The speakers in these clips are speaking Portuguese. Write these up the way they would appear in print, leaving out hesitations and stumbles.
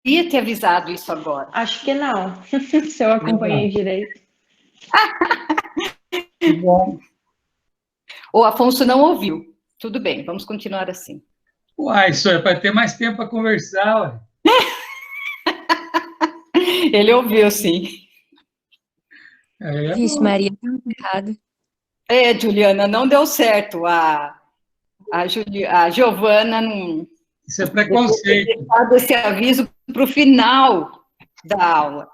ter avisado isso agora. Acho que não, se eu acompanhei direito. Que bom. O Afonso não ouviu. Tudo bem, vamos continuar assim. Uai, isso é para ter mais tempo para conversar, ué. Ele ouviu, sim. Vixe, Maria, tá errado. Juliana, não deu certo. A Giovana não... Isso é preconceito. Dado esse aviso para o final da aula.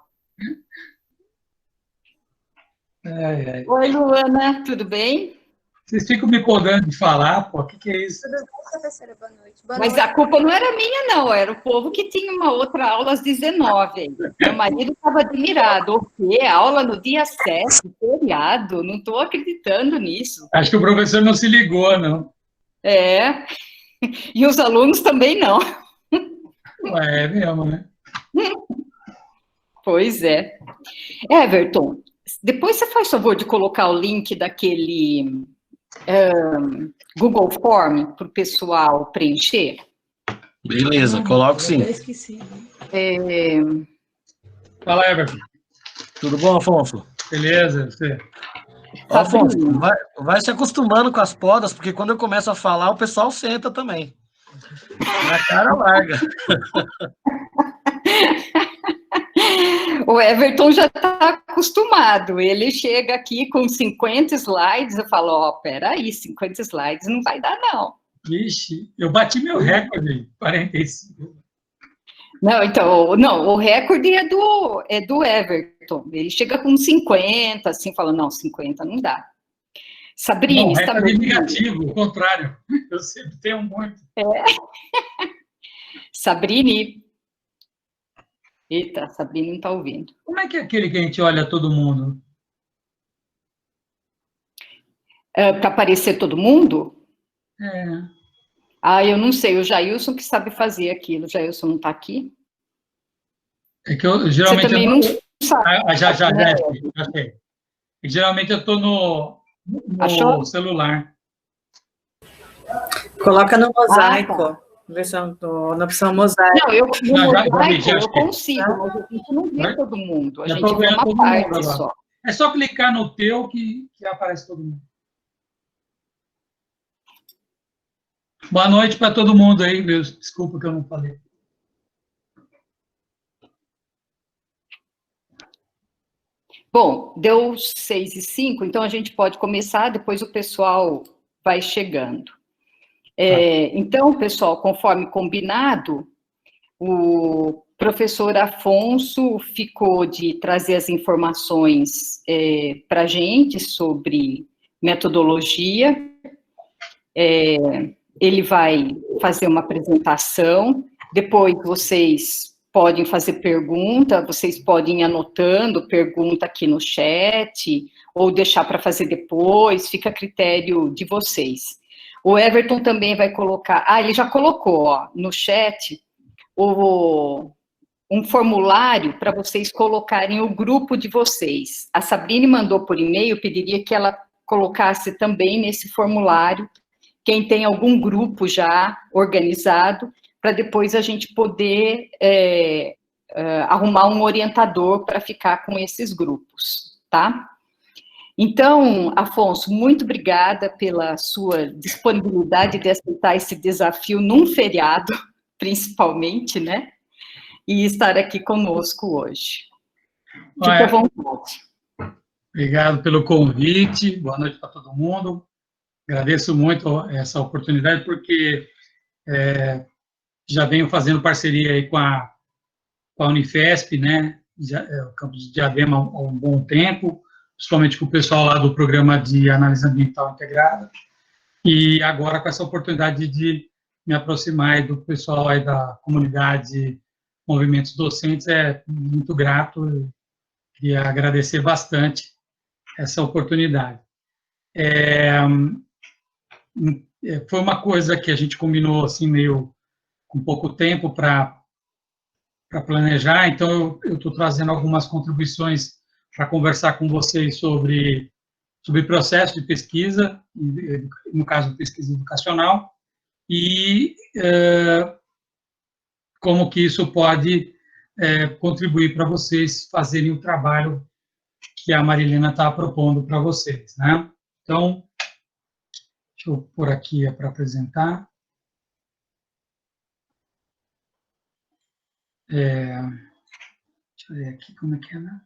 Oi, Luana, tudo bem? Vocês ficam me podando de falar, pô, o que é isso? Tudo bom, professora? Boa noite. Mas a culpa não era minha, não, era o povo que tinha uma outra aula às 19. Aí. Meu marido estava admirado. O quê? Aula no dia 7, feriado? Não estou acreditando nisso. Acho que o professor não se ligou, não. E os alunos também não. É mesmo, né? Pois é. Everton, depois você faz favor de colocar o link daquele Google Form para o pessoal preencher? Beleza, coloco sim. Eu esqueci. Fala, Everton. Tudo bom, Afonso? Beleza, você? Afonso, vai se acostumando com as podas, porque quando eu começo a falar, o pessoal senta também. Na cara larga. O Everton já está acostumado. Ele chega aqui com 50 slides, eu falo, peraí, 50 slides não vai dar, não. Ixi, eu bati meu recorde, 45. Não, então, o recorde é do Everton. Ele chega com 50, assim, fala, não, 50 não dá. Sabrina, não, está recorde negativo, o contrário. Eu sempre tenho muito. Sabrina. Eita, a Sabrina não está ouvindo. Como é que é aquele que a gente olha todo mundo? Para aparecer todo mundo? Eu não sei, o Jailson que sabe fazer aquilo. O Jailson não está aqui? É que eu geralmente... Você também não sabe. Já sei. Geralmente eu estou no celular. Coloca no mosaico. Na opção mosaico. Não, eu consigo, mas a gente não vê todo mundo. A gente vê uma parte só. É só clicar no teu que aparece todo mundo. Boa noite para todo mundo aí, meus. Desculpa que eu não falei. Bom, deu 6h05, então a gente pode começar, depois o pessoal vai chegando. Então, pessoal, conforme combinado, o professor Afonso ficou de trazer as informações para a gente sobre metodologia. Ele vai fazer uma apresentação, depois vocês podem fazer pergunta, vocês podem ir anotando pergunta aqui no chat, ou deixar para fazer depois, fica a critério de vocês. O Everton também vai colocar, ele já colocou, no chat, um formulário para vocês colocarem o grupo de vocês. A Sabrine mandou por e-mail, pediria que ela colocasse também nesse formulário, quem tem algum grupo já organizado, para depois a gente poder arrumar um orientador para ficar com esses grupos, tá? Então, Afonso, muito obrigada pela sua disponibilidade de aceitar esse desafio num feriado, principalmente, né? E estar aqui conosco hoje. Fique à vontade. Obrigado pelo convite, boa noite para todo mundo. Agradeço muito essa oportunidade, porque já venho fazendo parceria aí com a Unifesp, né? O campus de Diadema há um bom tempo, principalmente com o pessoal lá do programa de análise ambiental integrada, e agora com essa oportunidade de me aproximar do pessoal aí da comunidade Movimentos Docentes, é muito grato, queria agradecer bastante essa oportunidade. Foi uma coisa que a gente combinou, assim, meio com pouco tempo para planejar, então eu estou trazendo algumas contribuições para conversar com vocês sobre processo de pesquisa, no caso, pesquisa educacional, e como que isso pode contribuir para vocês fazerem o trabalho que a Marilena está propondo para vocês, né? Então, deixa eu pôr aqui para apresentar. Deixa eu ver aqui como é que é, né?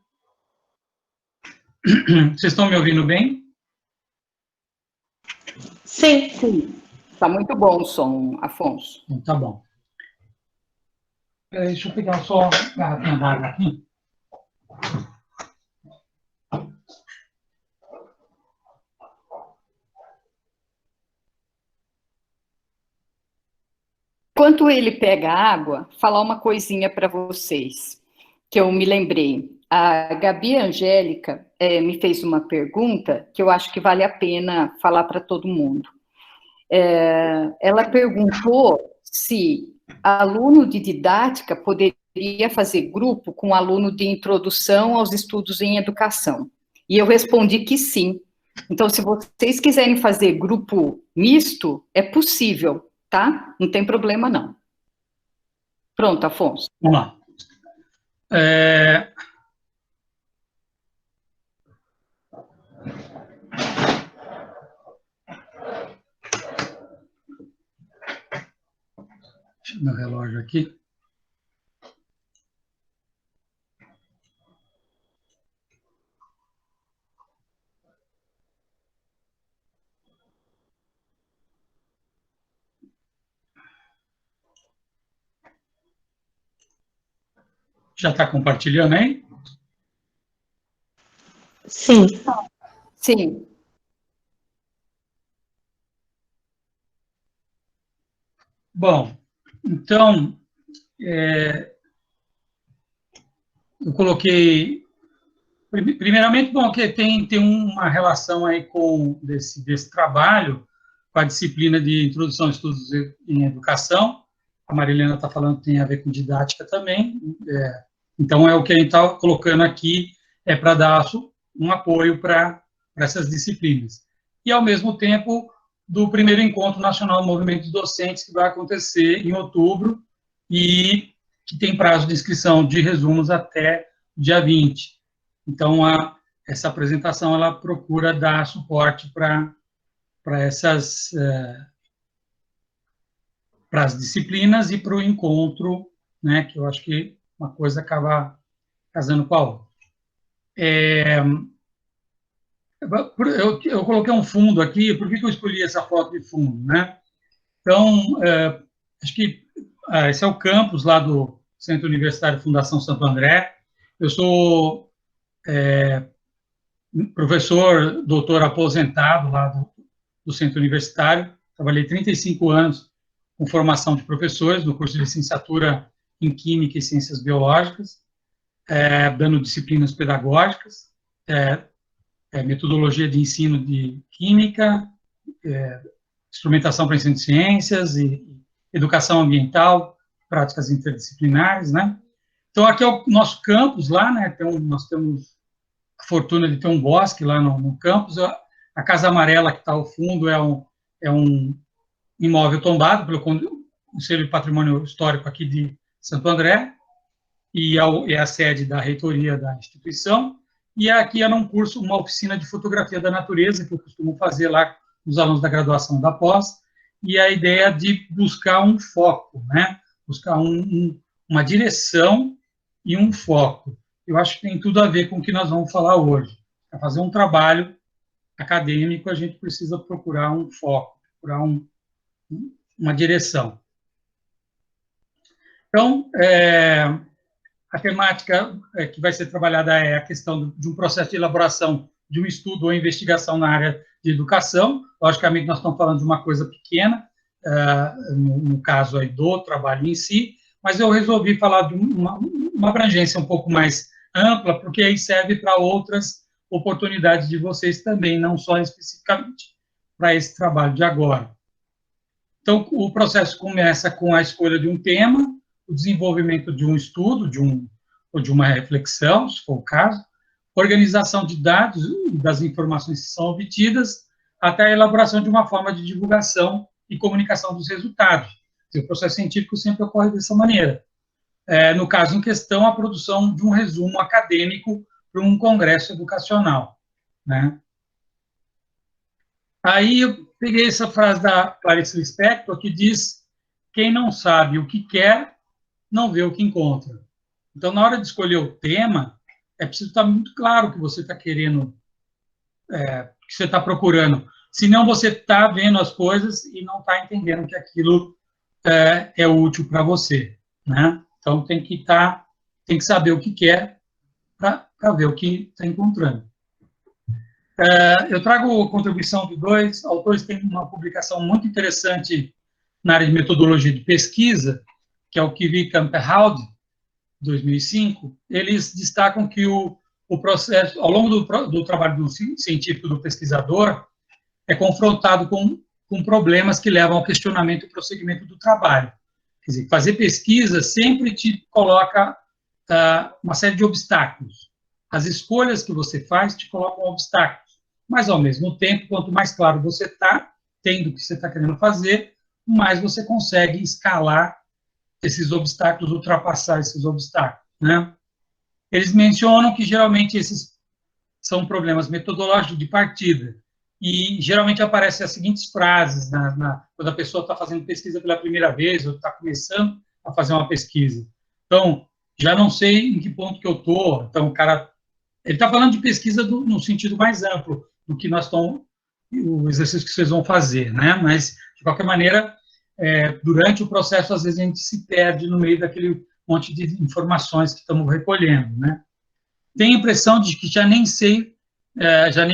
Vocês estão me ouvindo bem? Sim. Sim. Está muito bom o som, Afonso. Tá bom. Deixa eu pegar só a garrafinha d'água aqui. Enquanto ele pega a água, falar uma coisinha para vocês, que eu me lembrei. A Gabi Angélica me fez uma pergunta que eu acho que vale a pena falar para todo mundo. Ela perguntou se aluno de didática poderia fazer grupo com aluno de introdução aos estudos em educação. E eu respondi que sim. Então, se vocês quiserem fazer grupo misto, é possível, tá? Não tem problema, não. Pronto, Afonso. Vamos lá. Deixa eu ver o relógio aqui. Já está compartilhando aí? Sim. Sim. Bom, então, eu coloquei, primeiramente, bom, que tem uma relação aí com desse trabalho, com a disciplina de Introdução a Estudos em Educação. A Marilena está falando que tem a ver com didática também. Então, o que a gente está colocando aqui para dar um apoio para essas disciplinas. E, ao mesmo tempo, do primeiro Encontro Nacional do Movimento de Docentes, que vai acontecer em outubro, e que tem prazo de inscrição de resumos até dia 20. Então, essa apresentação, ela procura dar suporte para essas para as disciplinas e para o encontro, né, que eu acho que uma coisa acaba casando com a outra. Eu coloquei um fundo aqui. Por que eu escolhi essa foto de fundo, né? Então, acho que esse é o campus lá do Centro Universitário Fundação Santo André. Eu sou professor, doutor aposentado lá do Centro Universitário. Trabalhei 35 anos com formação de professores no curso de licenciatura em Química e Ciências Biológicas, dando disciplinas pedagógicas, metodologia de ensino de Química, instrumentação para ensino de ciências e educação ambiental, práticas interdisciplinares, né? Então, aqui é o nosso campus lá, né? Nós temos a fortuna de ter um bosque lá no campus. A Casa Amarela, que está ao fundo, é um imóvel tombado pelo Conselho de Patrimônio Histórico aqui de Santo André, e é a sede da reitoria da instituição. E aqui era um curso, uma oficina de fotografia da natureza, que eu costumo fazer lá com os alunos da graduação da pós, e a ideia de buscar um foco, né? Buscar uma direção e um foco. Eu acho que tem tudo a ver com o que nós vamos falar hoje. Para fazer um trabalho acadêmico, a gente precisa procurar um foco, procurar uma direção. Então, a temática que vai ser trabalhada é a questão de um processo de elaboração de um estudo ou investigação na área de educação. Logicamente, nós estamos falando de uma coisa pequena, no caso aí do trabalho em si, mas eu resolvi falar de uma abrangência um pouco mais ampla, porque aí serve para outras oportunidades de vocês também, não só especificamente para esse trabalho de agora. Então, o processo começa com a escolha de um tema, o desenvolvimento de um estudo, ou de uma reflexão, se for o caso, organização de dados e das informações que são obtidas, até a elaboração de uma forma de divulgação e comunicação dos resultados. O processo científico sempre ocorre dessa maneira. no caso em questão, a produção de um resumo acadêmico para um congresso educacional, né? Aí eu peguei essa frase da Clarice Lispector, que diz: quem não sabe o que quer, não vê o que encontra. Então, na hora de escolher o tema, é preciso estar muito claro o que você está querendo, o que você está procurando. Senão, você está vendo as coisas e não está entendendo que aquilo é útil para você, né? Então, tem que saber o que quer para ver o que está encontrando. Eu trago a contribuição de 2 autores que têm uma publicação muito interessante na área de metodologia de pesquisa, que é o Kivi Camperhaud, 2005. Eles destacam que o processo, ao longo do trabalho do científico, do pesquisador, é confrontado com problemas que levam ao questionamento e prosseguimento do trabalho. Quer dizer, fazer pesquisa sempre te coloca uma série de obstáculos. As escolhas que você faz te colocam obstáculos, mas, ao mesmo tempo, quanto mais claro você está tendo o que você está querendo fazer, mais você consegue escalar esses obstáculos, ultrapassar esses obstáculos, né? Eles mencionam que, geralmente, esses são problemas metodológicos de partida, e, geralmente, aparecem as seguintes frases quando a pessoa está fazendo pesquisa pela primeira vez, ou está começando a fazer uma pesquisa. Então, já não sei em que ponto que eu estou. Então, o cara... Ele está falando de pesquisa no sentido mais amplo do que o exercício que vocês vão fazer, né? Mas, de qualquer maneira, durante o processo, às vezes, a gente se perde no meio daquele monte de informações que estamos recolhendo, né? Tenho a impressão de que já nem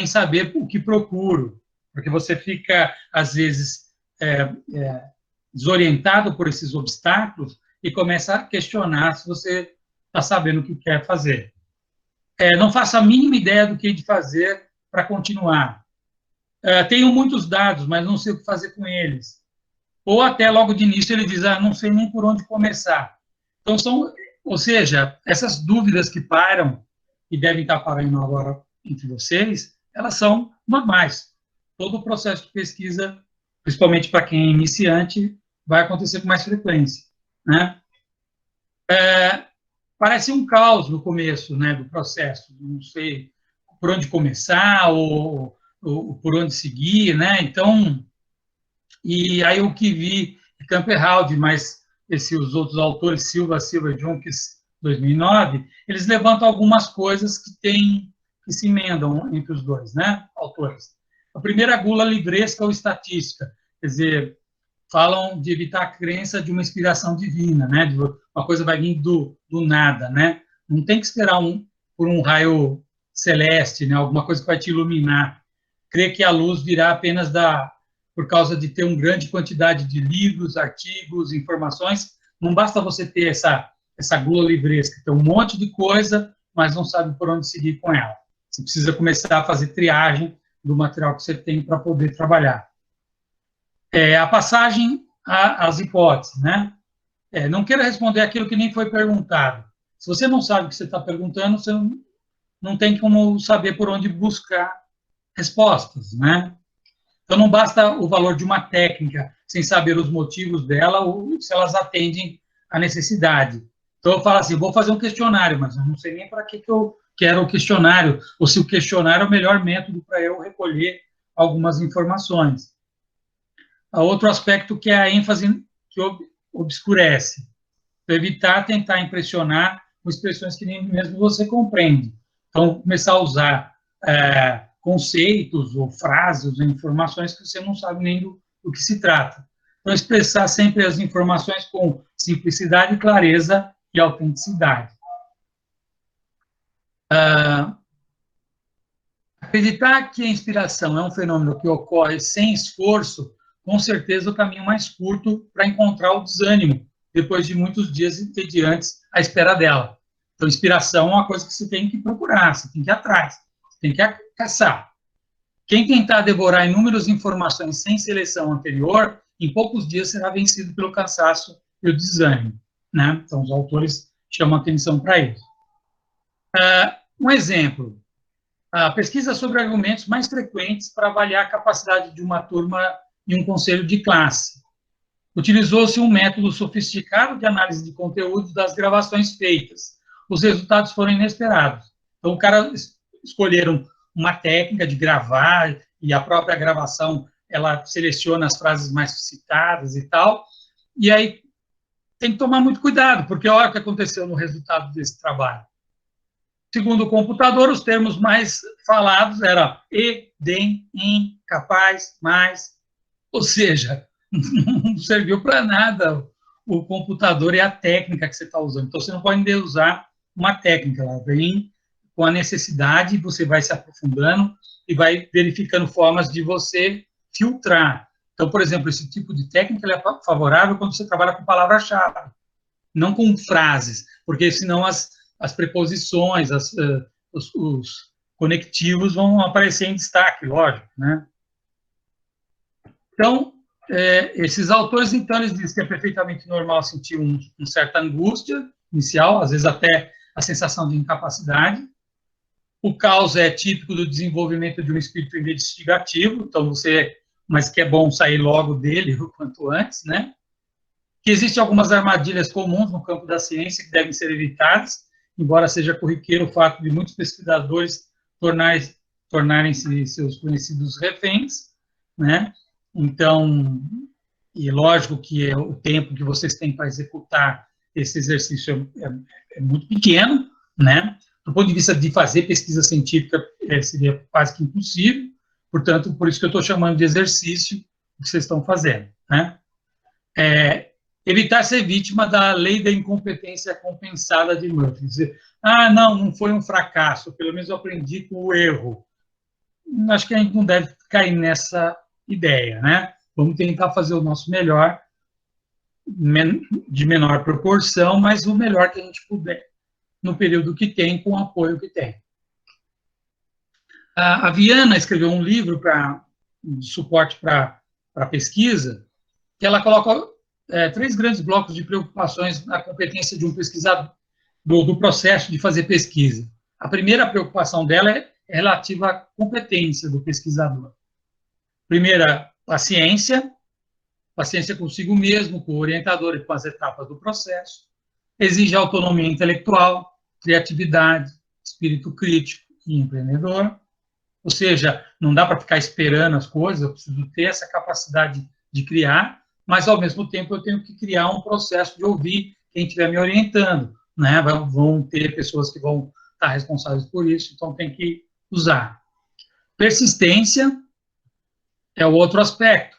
saber o que procuro, porque você fica, às vezes, desorientado por esses obstáculos e começa a questionar se você está sabendo o que quer fazer. Não faço a mínima ideia do que de fazer para continuar. Tenho muitos dados, mas não sei o que fazer com eles. Ou até logo de início ele diz: não sei nem por onde começar. Então, ou seja, essas dúvidas que param, e devem estar parando agora entre vocês, elas são normais. Todo o processo de pesquisa, principalmente para quem é iniciante, vai acontecer com mais frequência, né? Parece um caos no começo, né, do processo. Não sei por onde começar ou por onde seguir, né? Então, e aí o que vi de Camperhaud, mas os outros autores, Silva e Junques, 2009, eles levantam algumas coisas que se emendam entre os dois, né, autores. A primeira, a gula livresca ou estatística, quer dizer, falam de evitar a crença de uma inspiração divina, né? De uma coisa vai vir do nada, né? Não tem que esperar por um raio celeste, né? Alguma coisa que vai te iluminar. Crer que a luz virá apenas por causa de ter uma grande quantidade de livros, artigos, informações. Não basta você ter essa gula livresca, tem um monte de coisa, mas não sabe por onde seguir com ela. Você precisa começar a fazer triagem do material que você tem para poder trabalhar. A passagem às hipóteses, né? Não queira responder aquilo que nem foi perguntado. Se você não sabe o que você está perguntando, você não tem como saber por onde buscar respostas, né? Então, não basta o valor de uma técnica sem saber os motivos dela ou se elas atendem à necessidade. Então, eu falo assim, vou fazer um questionário, mas eu não sei nem para que eu quero o questionário, ou se o questionário é o melhor método para eu recolher algumas informações. Outro aspecto que é a ênfase que obscurece. Evitar tentar impressionar com expressões que nem mesmo você compreende. Então, começar a usar conceitos ou frases ou informações que você não sabe nem do que se trata. Então, expressar sempre as informações com simplicidade, clareza e autenticidade. Acreditar que a inspiração é um fenômeno que ocorre sem esforço, com certeza, o caminho mais curto para encontrar o desânimo, depois de muitos dias entediantes à espera dela. Então, inspiração é uma coisa que você tem que procurar, você tem que ir atrás, você tem que caçar. Quem tentar devorar inúmeras informações sem seleção anterior, em poucos dias será vencido pelo cansaço e o desânimo, né? Então, os autores chamam atenção para isso. Um exemplo, a pesquisa sobre argumentos mais frequentes para avaliar a capacidade de uma turma em um conselho de classe. Utilizou-se um método sofisticado de análise de conteúdo das gravações feitas. Os resultados foram inesperados. Então, o cara escolheram uma técnica de gravar, e a própria gravação, ela seleciona as frases mais citadas e tal, e aí tem que tomar muito cuidado, porque olha o que aconteceu no resultado desse trabalho. Segundo o computador, os termos mais falados eram e, dem, in, capaz, mais, ou seja, não serviu para nada o computador e a técnica que você está usando. Então, você não pode usar uma técnica, ela vem com a necessidade, você vai se aprofundando e vai verificando formas de você filtrar. Então, por exemplo, esse tipo de técnica é favorável quando você trabalha com palavra-chave, não com frases, porque senão as preposições, os conectivos vão aparecer em destaque, lógico, né? Então, esses autores, então, eles dizem que é perfeitamente normal sentir uma certa angústia inicial, às vezes até a sensação de incapacidade. O caos é típico do desenvolvimento de um espírito investigativo, então mas que é bom sair logo dele o quanto antes, né? Que existem algumas armadilhas comuns no campo da ciência que devem ser evitadas, embora seja corriqueiro o fato de muitos pesquisadores tornarem-se seus conhecidos reféns, né? Então, e lógico que o tempo que vocês têm para executar esse exercício é muito pequeno, né? Do ponto de vista de fazer pesquisa científica, seria quase que impossível, portanto, por isso que eu estou chamando de exercício o que vocês estão fazendo, né? Evitar ser vítima da lei da incompetência compensada de Murphy. Dizer, não foi um fracasso, pelo menos eu aprendi com o erro. Acho que a gente não deve cair nessa ideia, né? Vamos tentar fazer o nosso melhor, de menor proporção, mas o melhor que a gente puder, no período que tem, com o apoio que tem. A Viana escreveu um livro de suporte para pesquisa, que ela coloca 3 grandes blocos de preocupações na competência de um pesquisador, do processo de fazer pesquisa. A primeira preocupação dela é relativa à competência do pesquisador. Primeira, paciência consigo mesmo, com o orientador e com as etapas do processo. Exige autonomia intelectual, criatividade, espírito crítico e empreendedor. Ou seja, não dá para ficar esperando as coisas, eu preciso ter essa capacidade de criar, mas, ao mesmo tempo, eu tenho que criar um processo de ouvir quem estiver me orientando, né? Vão ter pessoas que vão estar responsáveis por isso, então tem que usar. Persistência é o outro aspecto,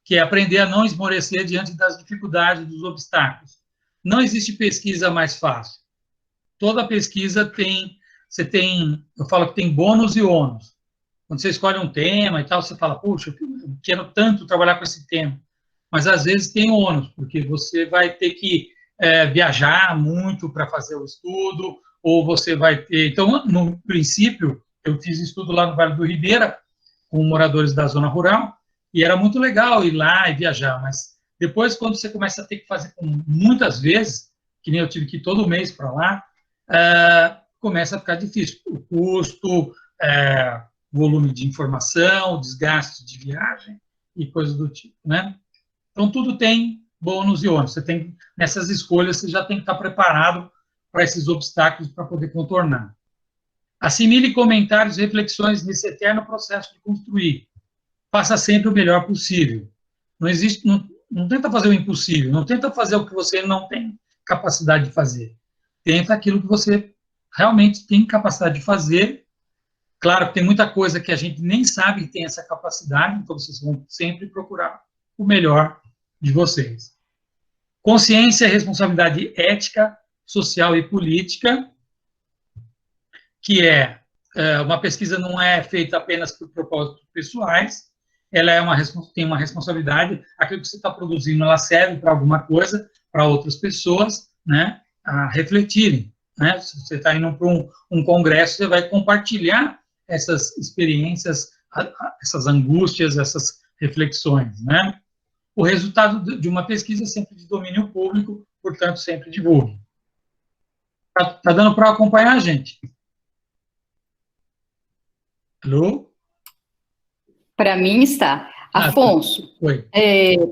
que é aprender a não esmorecer diante das dificuldades, dos obstáculos. Não existe pesquisa mais fácil. Toda pesquisa eu falo que tem bônus e ônus. Quando você escolhe um tema e tal, você fala, puxa, eu quero tanto trabalhar com esse tema. Mas, às vezes, tem ônus, porque você vai ter que viajar muito para fazer o estudo, ou você vai ter... Então, no princípio, eu fiz estudo lá no Vale do Ribeira, com moradores da zona rural, e era muito legal ir lá e viajar, mas depois, quando você começa a ter que fazer muitas vezes, que nem eu tive que ir todo mês para lá, começa a ficar difícil. O custo, volume de informação, desgaste de viagem e coisas do tipo, né? Então, tudo tem bônus e ônus. Nessas escolhas, você já tem que estar preparado para esses obstáculos para poder contornar. Assimile comentários e reflexões nesse eterno processo de construir. Faça sempre o melhor possível. Não tenta fazer o impossível, não tenta fazer o que você não tem capacidade de fazer. Tenta aquilo que você realmente tem capacidade de fazer. Claro que tem muita coisa que a gente nem sabe que tem essa capacidade, então vocês vão sempre procurar o melhor de vocês. Consciência e responsabilidade ética, social e política, que uma pesquisa não é feita apenas por propósitos pessoais, ela tem uma responsabilidade, aquilo que você está produzindo, ela serve para alguma coisa, para outras pessoas, né, a refletirem, né? Se você está indo para um congresso, você vai compartilhar essas experiências, essas angústias, essas reflexões, né? O resultado de uma pesquisa é sempre de domínio público, portanto, sempre divulgue. Tá dando para acompanhar, gente? Alô? Para mim está. Afonso, Oi.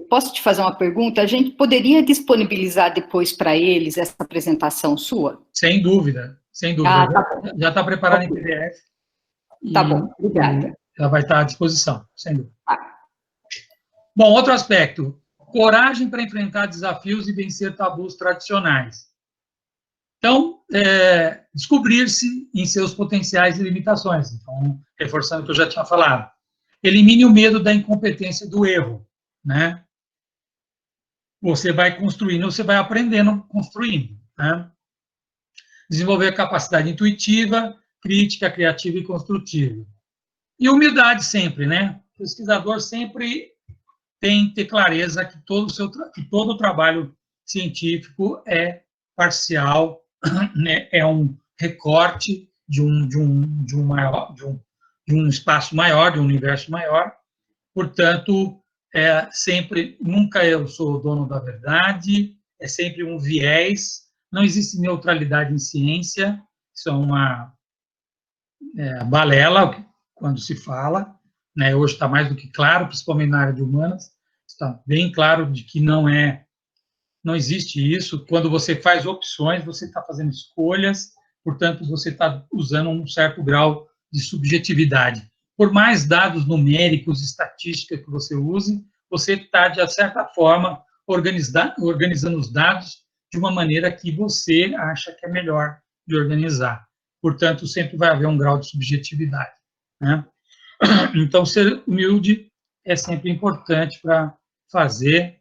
posso te fazer uma pergunta? A gente poderia disponibilizar depois para eles essa apresentação sua? Sem dúvida, sem dúvida. Ah, tá bom. Já está preparado em Ok. PDF. Tá bom, obrigada. Ela vai estar à disposição, sem dúvida. Tá. Bom, outro aspecto. Coragem para enfrentar desafios e vencer tabus tradicionais. Então, descobrir-se em seus potenciais e limitações. Então, reforçando o que eu já tinha falado. Elimine o medo da incompetência e do erro, né? Você vai construindo, você vai aprendendo, construindo, né? Desenvolver a capacidade intuitiva, crítica, criativa e construtiva. E humildade sempre, né? O pesquisador sempre tem que ter clareza que todo o trabalho científico é parcial, né? É um recorte de um espaço maior, de um universo maior. Portanto, sempre, nunca eu sou o dono da verdade, é sempre um viés, não existe neutralidade em ciência, isso é uma balela quando se fala, né? Hoje está mais do que claro, principalmente na área de humanas, está bem claro de que não existe isso. Quando você faz opções, você está fazendo escolhas, portanto, você está usando um certo grau de subjetividade. Por mais dados numéricos, estatística que você use, você está, de certa forma, organizando os dados de uma maneira que você acha que é melhor de organizar. Portanto, sempre vai haver um grau de subjetividade, né? Então, ser humilde é sempre importante para fazer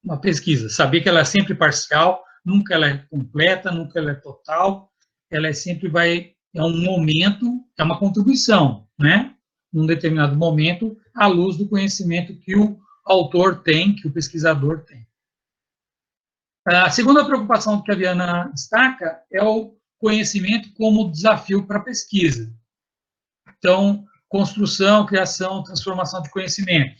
uma pesquisa. Saber que ela é sempre parcial, nunca ela é completa, nunca ela é total, ela sempre é um momento, é uma contribuição, né? Num determinado momento, à luz do conhecimento que o autor tem, que o pesquisador tem. A segunda preocupação que a Viana destaca é o conhecimento como desafio para a pesquisa. Então, construção, criação, transformação de conhecimento.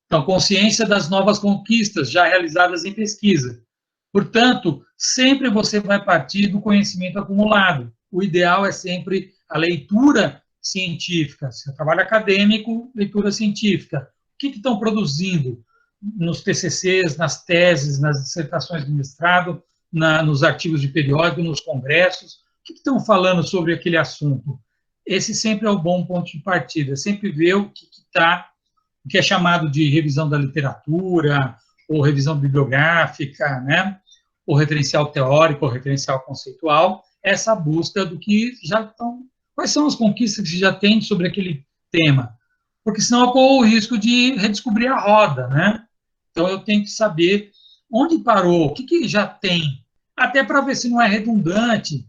Então, consciência das novas conquistas já realizadas em pesquisa. Portanto, sempre você vai partir do conhecimento acumulado. O ideal é sempre a leitura científica. Se é trabalho acadêmico, leitura científica. O que estão produzindo nos TCCs, nas teses, nas dissertações de mestrado, nos artigos de periódico, nos congressos? O que estão falando sobre aquele assunto? Esse sempre é o bom ponto de partida. Sempre ver o que é chamado de revisão da literatura, ou revisão bibliográfica, né? Ou referencial teórico, ou referencial conceitual, essa busca do que já estão... Quais são as conquistas que já tem sobre aquele tema? Porque senão corre o risco de redescobrir a roda, né? Então, eu tenho que saber onde parou, o que já tem, até para ver se não é redundante.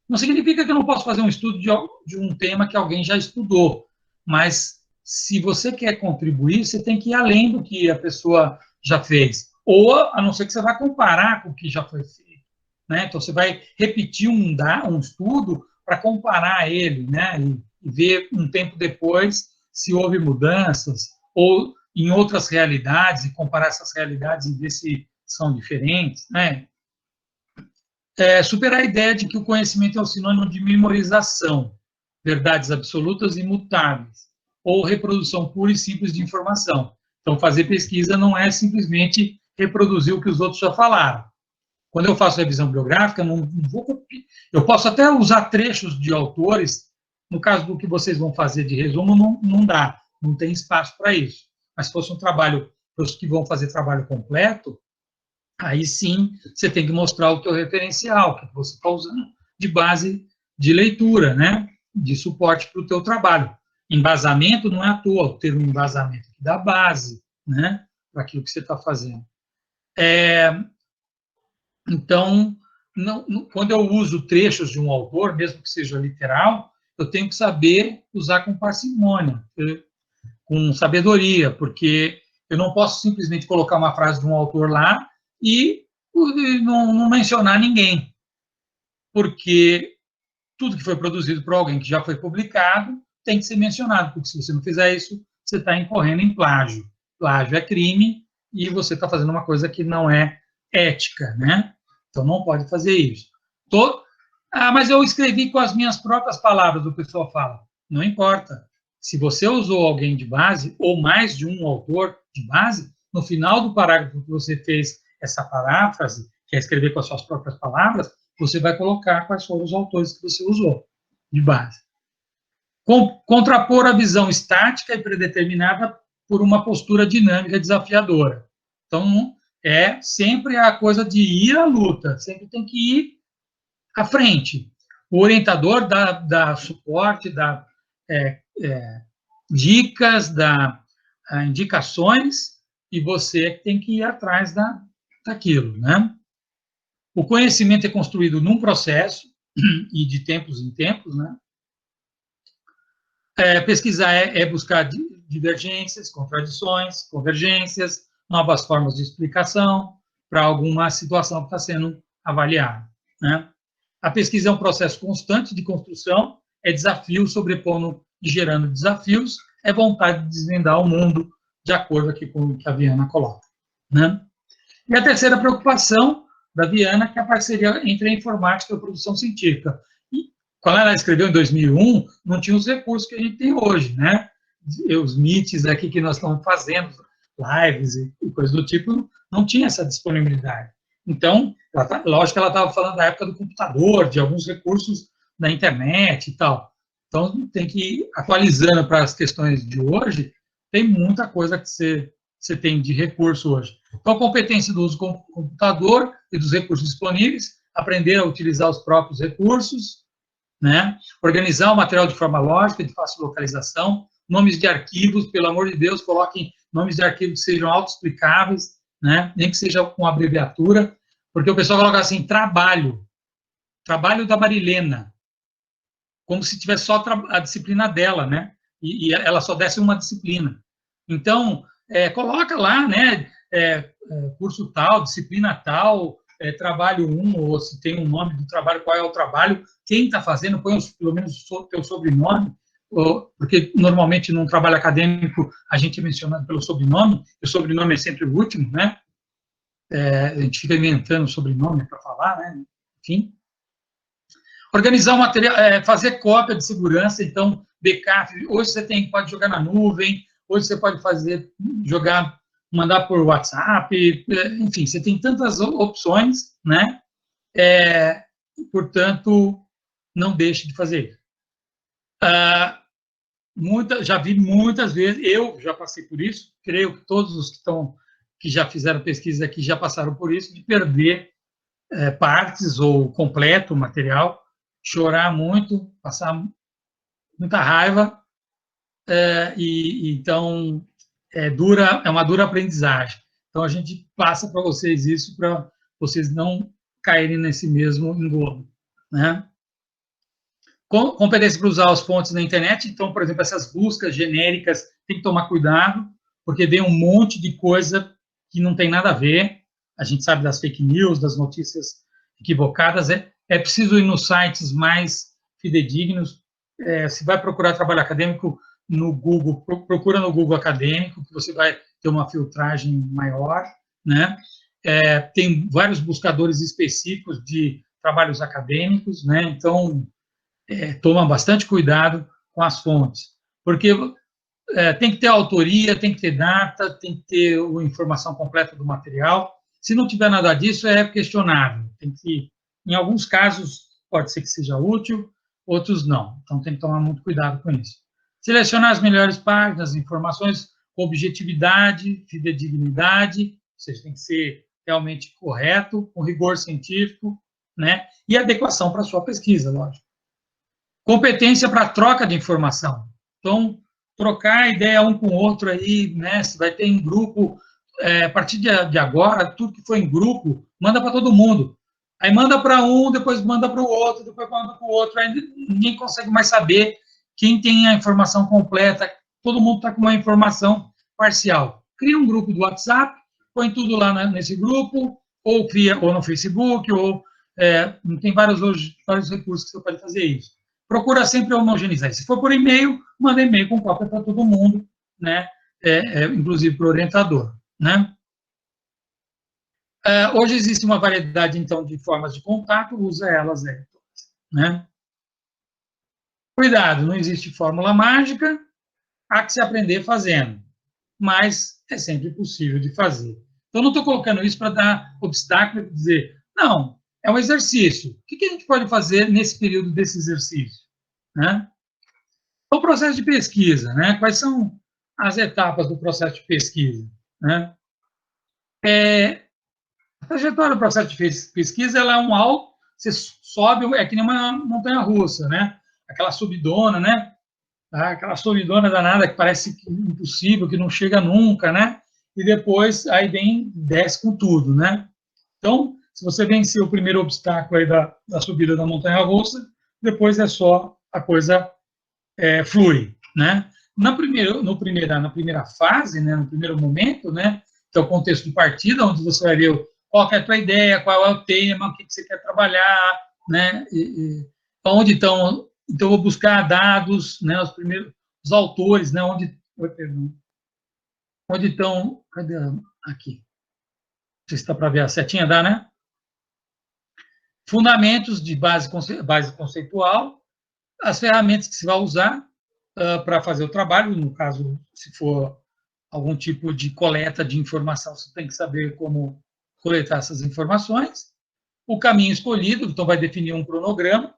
Não significa que eu não posso fazer um estudo de um tema que alguém já estudou, mas se você quer contribuir, você tem que ir além do que a pessoa já fez. Ou, a não ser que você vá comparar com o que já foi feito, né? Então, você vai repetir um estudo para comparar ele, né? E ver um tempo depois se houve mudanças, ou em outras realidades, e comparar essas realidades e ver se são diferentes, né? Superar a ideia de que o conhecimento é um sinônimo de memorização, verdades absolutas e imutáveis, ou reprodução pura e simples de informação. Então, fazer pesquisa não é simplesmente reproduzir o que os outros já falaram. Quando eu faço revisão bibliográfica, não vou copiar. Eu posso até usar trechos de autores, no caso do que vocês vão fazer de resumo, não dá, não tem espaço para isso. Mas se fosse um trabalho para os que vão fazer trabalho completo, aí sim você tem que mostrar o teu referencial, que você está usando de base de leitura, né? De suporte para o teu trabalho. Embasamento não é à toa, ter um embasamento que dá base, né? Para aquilo que você está fazendo. Então, quando eu uso trechos de um autor, mesmo que seja literal, eu tenho que saber usar com parcimônia, com sabedoria, porque eu não posso simplesmente colocar uma frase de um autor lá e não mencionar ninguém, porque tudo que foi produzido por alguém que já foi publicado tem que ser mencionado, porque se você não fizer isso, você está incorrendo em plágio. Plágio é crime e você está fazendo uma coisa que não é ética, né? Então, não pode fazer isso. Mas eu escrevi com as minhas próprias palavras, o pessoal fala. Não importa. se você usou alguém de base, ou mais de um autor de base, no final do parágrafo que você fez essa paráfrase, que é escrever com as suas próprias palavras, você vai colocar quais foram os autores que você usou de base. Contrapor a visão estática e predeterminada por uma postura dinâmica desafiadora. Então, é sempre a coisa de ir à luta, sempre tem que ir à frente. O orientador dá suporte, dá dicas, dá indicações, e você tem que ir atrás daquilo, né? O conhecimento é construído num processo, e de tempos em tempos, né? Pesquisar é buscar divergências, contradições, convergências, novas formas de explicação para alguma situação que está sendo avaliada, né? A pesquisa é um processo constante de construção, é desafio sobrepondo e gerando desafios, é vontade de desvendar o mundo, de acordo aqui com o que a Viana coloca, né? E a terceira preocupação da Viana, que é a parceria entre a informática e a produção científica. E, quando ela escreveu em 2001, não tinha os recursos que a gente tem hoje, né? Os meets aqui que nós estamos fazendo, lives e coisas do tipo, não tinha essa disponibilidade. Então, lógico que ela estava falando da época do computador, de alguns recursos da internet e tal. Então, tem que ir atualizando para as questões de hoje, tem muita coisa que você tem de recurso hoje. Então, a competência do uso do computador e dos recursos disponíveis, aprender a utilizar os próprios recursos, né? Organizar o material de forma lógica, de fácil localização, nomes de arquivos, pelo amor de Deus, coloquem nomes de arquivos que sejam autoexplicáveis, né? Nem que seja com abreviatura, porque o pessoal coloca assim, trabalho da Marilena, como se tivesse só a disciplina dela, né? E ela só desse uma disciplina. Então, coloca lá, né? Curso tal, disciplina tal, trabalho 1, ou se tem um nome do trabalho, qual é o trabalho, quem está fazendo, põe pelo menos o teu sobrenome, porque normalmente num trabalho acadêmico a gente é mencionado pelo sobrenome, e o sobrenome é sempre o último, né? A gente fica inventando o sobrenome para falar, né? Enfim. Organizar o material, fazer cópia de segurança, então, backup, hoje você pode jogar na nuvem, hoje você pode mandar por WhatsApp, enfim, você tem tantas opções, né? Portanto, não deixe de fazer isso. Já vi muitas vezes, eu já passei por isso, creio que todos os que já fizeram pesquisa aqui já passaram por isso, de perder partes ou completo o material, chorar muito, passar muita raiva, então é uma dura aprendizagem. Então a gente passa para vocês isso para vocês não caírem nesse mesmo engodo, né? Competência para usar as fontes na internet. Então, por exemplo, essas buscas genéricas tem que tomar cuidado, porque vem um monte de coisa que não tem nada a ver. A gente sabe das fake news, das notícias equivocadas. É preciso ir nos sites mais fidedignos. Se vai procurar trabalho acadêmico no Google, procura no Google Acadêmico, que você vai ter uma filtragem maior, né? Tem vários buscadores específicos de trabalhos acadêmicos, né? Então, toma bastante cuidado com as fontes, porque tem que ter autoria, tem que ter data, tem que ter a informação completa do material. Se não tiver nada disso, é questionável. Em alguns casos, pode ser que seja útil, outros não. Então, tem que tomar muito cuidado com isso. Selecionar as melhores páginas, informações com objetividade, fidedignidade, ou seja, tem que ser realmente correto, com rigor científico, né? E adequação para a sua pesquisa, lógico. Competência para troca de informação. Então, trocar ideia um com o outro aí, né? Se vai ter em grupo, a partir de agora, tudo que for em grupo, manda para todo mundo. Aí manda para um, depois manda para o outro, depois manda para o outro, aí ninguém consegue mais saber quem tem a informação completa, todo mundo está com uma informação parcial. Cria um grupo do WhatsApp, põe tudo lá nesse grupo, ou cria ou no Facebook, ou tem vários recursos que você pode fazer isso. Procura sempre homogeneizar. Se for por e-mail, manda e-mail com cópia para todo mundo, né? Inclusive para o orientador, né? Hoje existe uma variedade, então, de formas de contato, usa elas todas, né? Cuidado, não existe fórmula mágica, há que se aprender fazendo, mas é sempre possível de fazer. Então, não estou colocando isso para dar obstáculo e dizer, não, é um exercício. O que a gente pode fazer nesse período desse exercício? Né? O processo de pesquisa, né? Quais são as etapas do processo de pesquisa? Né? A trajetória do processo de pesquisa, ela é um alto, você sobe, é que nem uma montanha-russa, né? Aquela subidona, né? Aquela subidona danada que parece impossível, que não chega nunca, né? E depois, aí vem, desce com tudo, né? Então, se você vencer o primeiro obstáculo aí da subida da montanha-russa, depois é só a coisa flui, né? Na primeira fase, né, no primeiro momento, né, que é o contexto de partida, onde você vai ver qual é a tua ideia, qual é o tema, o que você quer trabalhar, né, onde estão, então eu vou buscar dados, né, os autores, né, onde estão, cadê aqui? Não sei se está para ver a setinha, dá, né? Fundamentos de base conceitual, as ferramentas que se vai usar para fazer o trabalho, no caso, se for algum tipo de coleta de informação, você tem que saber como coletar essas informações, o caminho escolhido, então vai definir um cronograma,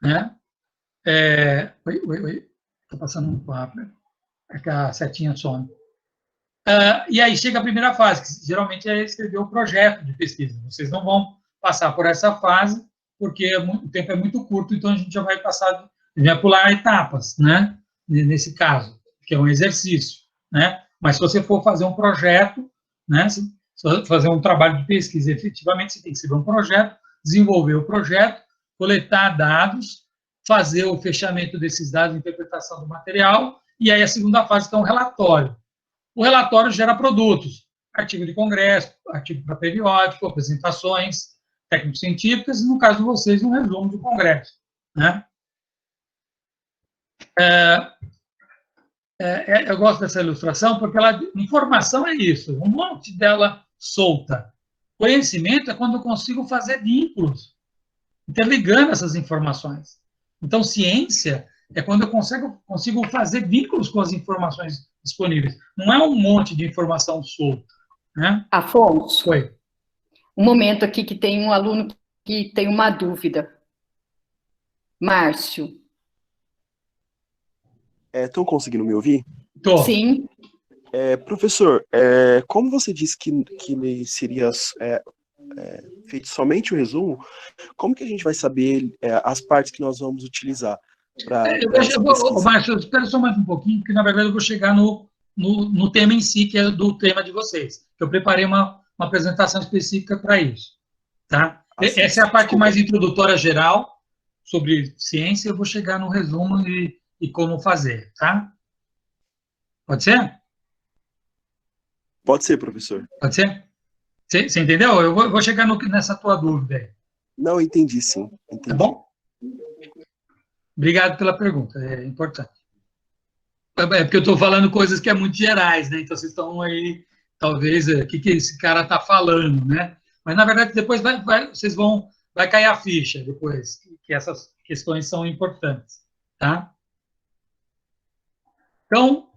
né? Estou passando um papo, é que a setinha some. E aí chega a primeira fase, que geralmente é escrever o projeto de pesquisa. Vocês não vão passar por essa fase, porque o tempo é muito curto, então a gente já vai passar, vai pular etapas, né? Nesse caso, que é um exercício, né? Mas se você for fazer um projeto, né? Se for fazer um trabalho de pesquisa, efetivamente você tem que escrever um projeto, desenvolver o projeto, coletar dados, fazer o fechamento desses dados, interpretação do material, e aí a segunda fase, que é um relatório. O relatório gera produtos, artigo de congresso, artigo para periódico, apresentações técnico-científicas, e no caso de vocês, um resumo do congresso, né? Eu gosto dessa ilustração porque informação é isso, um monte dela solta. Conhecimento é quando eu consigo fazer vínculos, interligando essas informações. Então, ciência é quando eu consigo fazer vínculos com as informações disponíveis. Não é um monte de informação solta, né? Afonso, Oi. Um momento aqui que tem um aluno que tem uma dúvida. Márcio. Estão conseguindo me ouvir? Tô. Sim. Professor, como você disse que seria feito somente o resumo, como que a gente vai saber as partes que nós vamos utilizar? Márcio, espera só mais um pouquinho, porque na verdade eu vou chegar no tema em si, que é do tema de vocês. Eu preparei uma apresentação específica para isso. Tá? Essa é a parte mais introdutória geral sobre ciência, eu vou chegar no resumo e como fazer, tá? Pode ser? Pode ser, professor. Pode ser? Você entendeu? Eu vou chegar nessa tua dúvida aí. Não, entendi sim. Entendi. Tá bom? Obrigado pela pergunta, é importante. É porque eu estou falando coisas que é muito gerais, né? Então vocês estão aí, talvez, o que esse cara está falando, né? Mas, na verdade, depois vai cair a ficha, depois, que essas questões são importantes, tá? Então,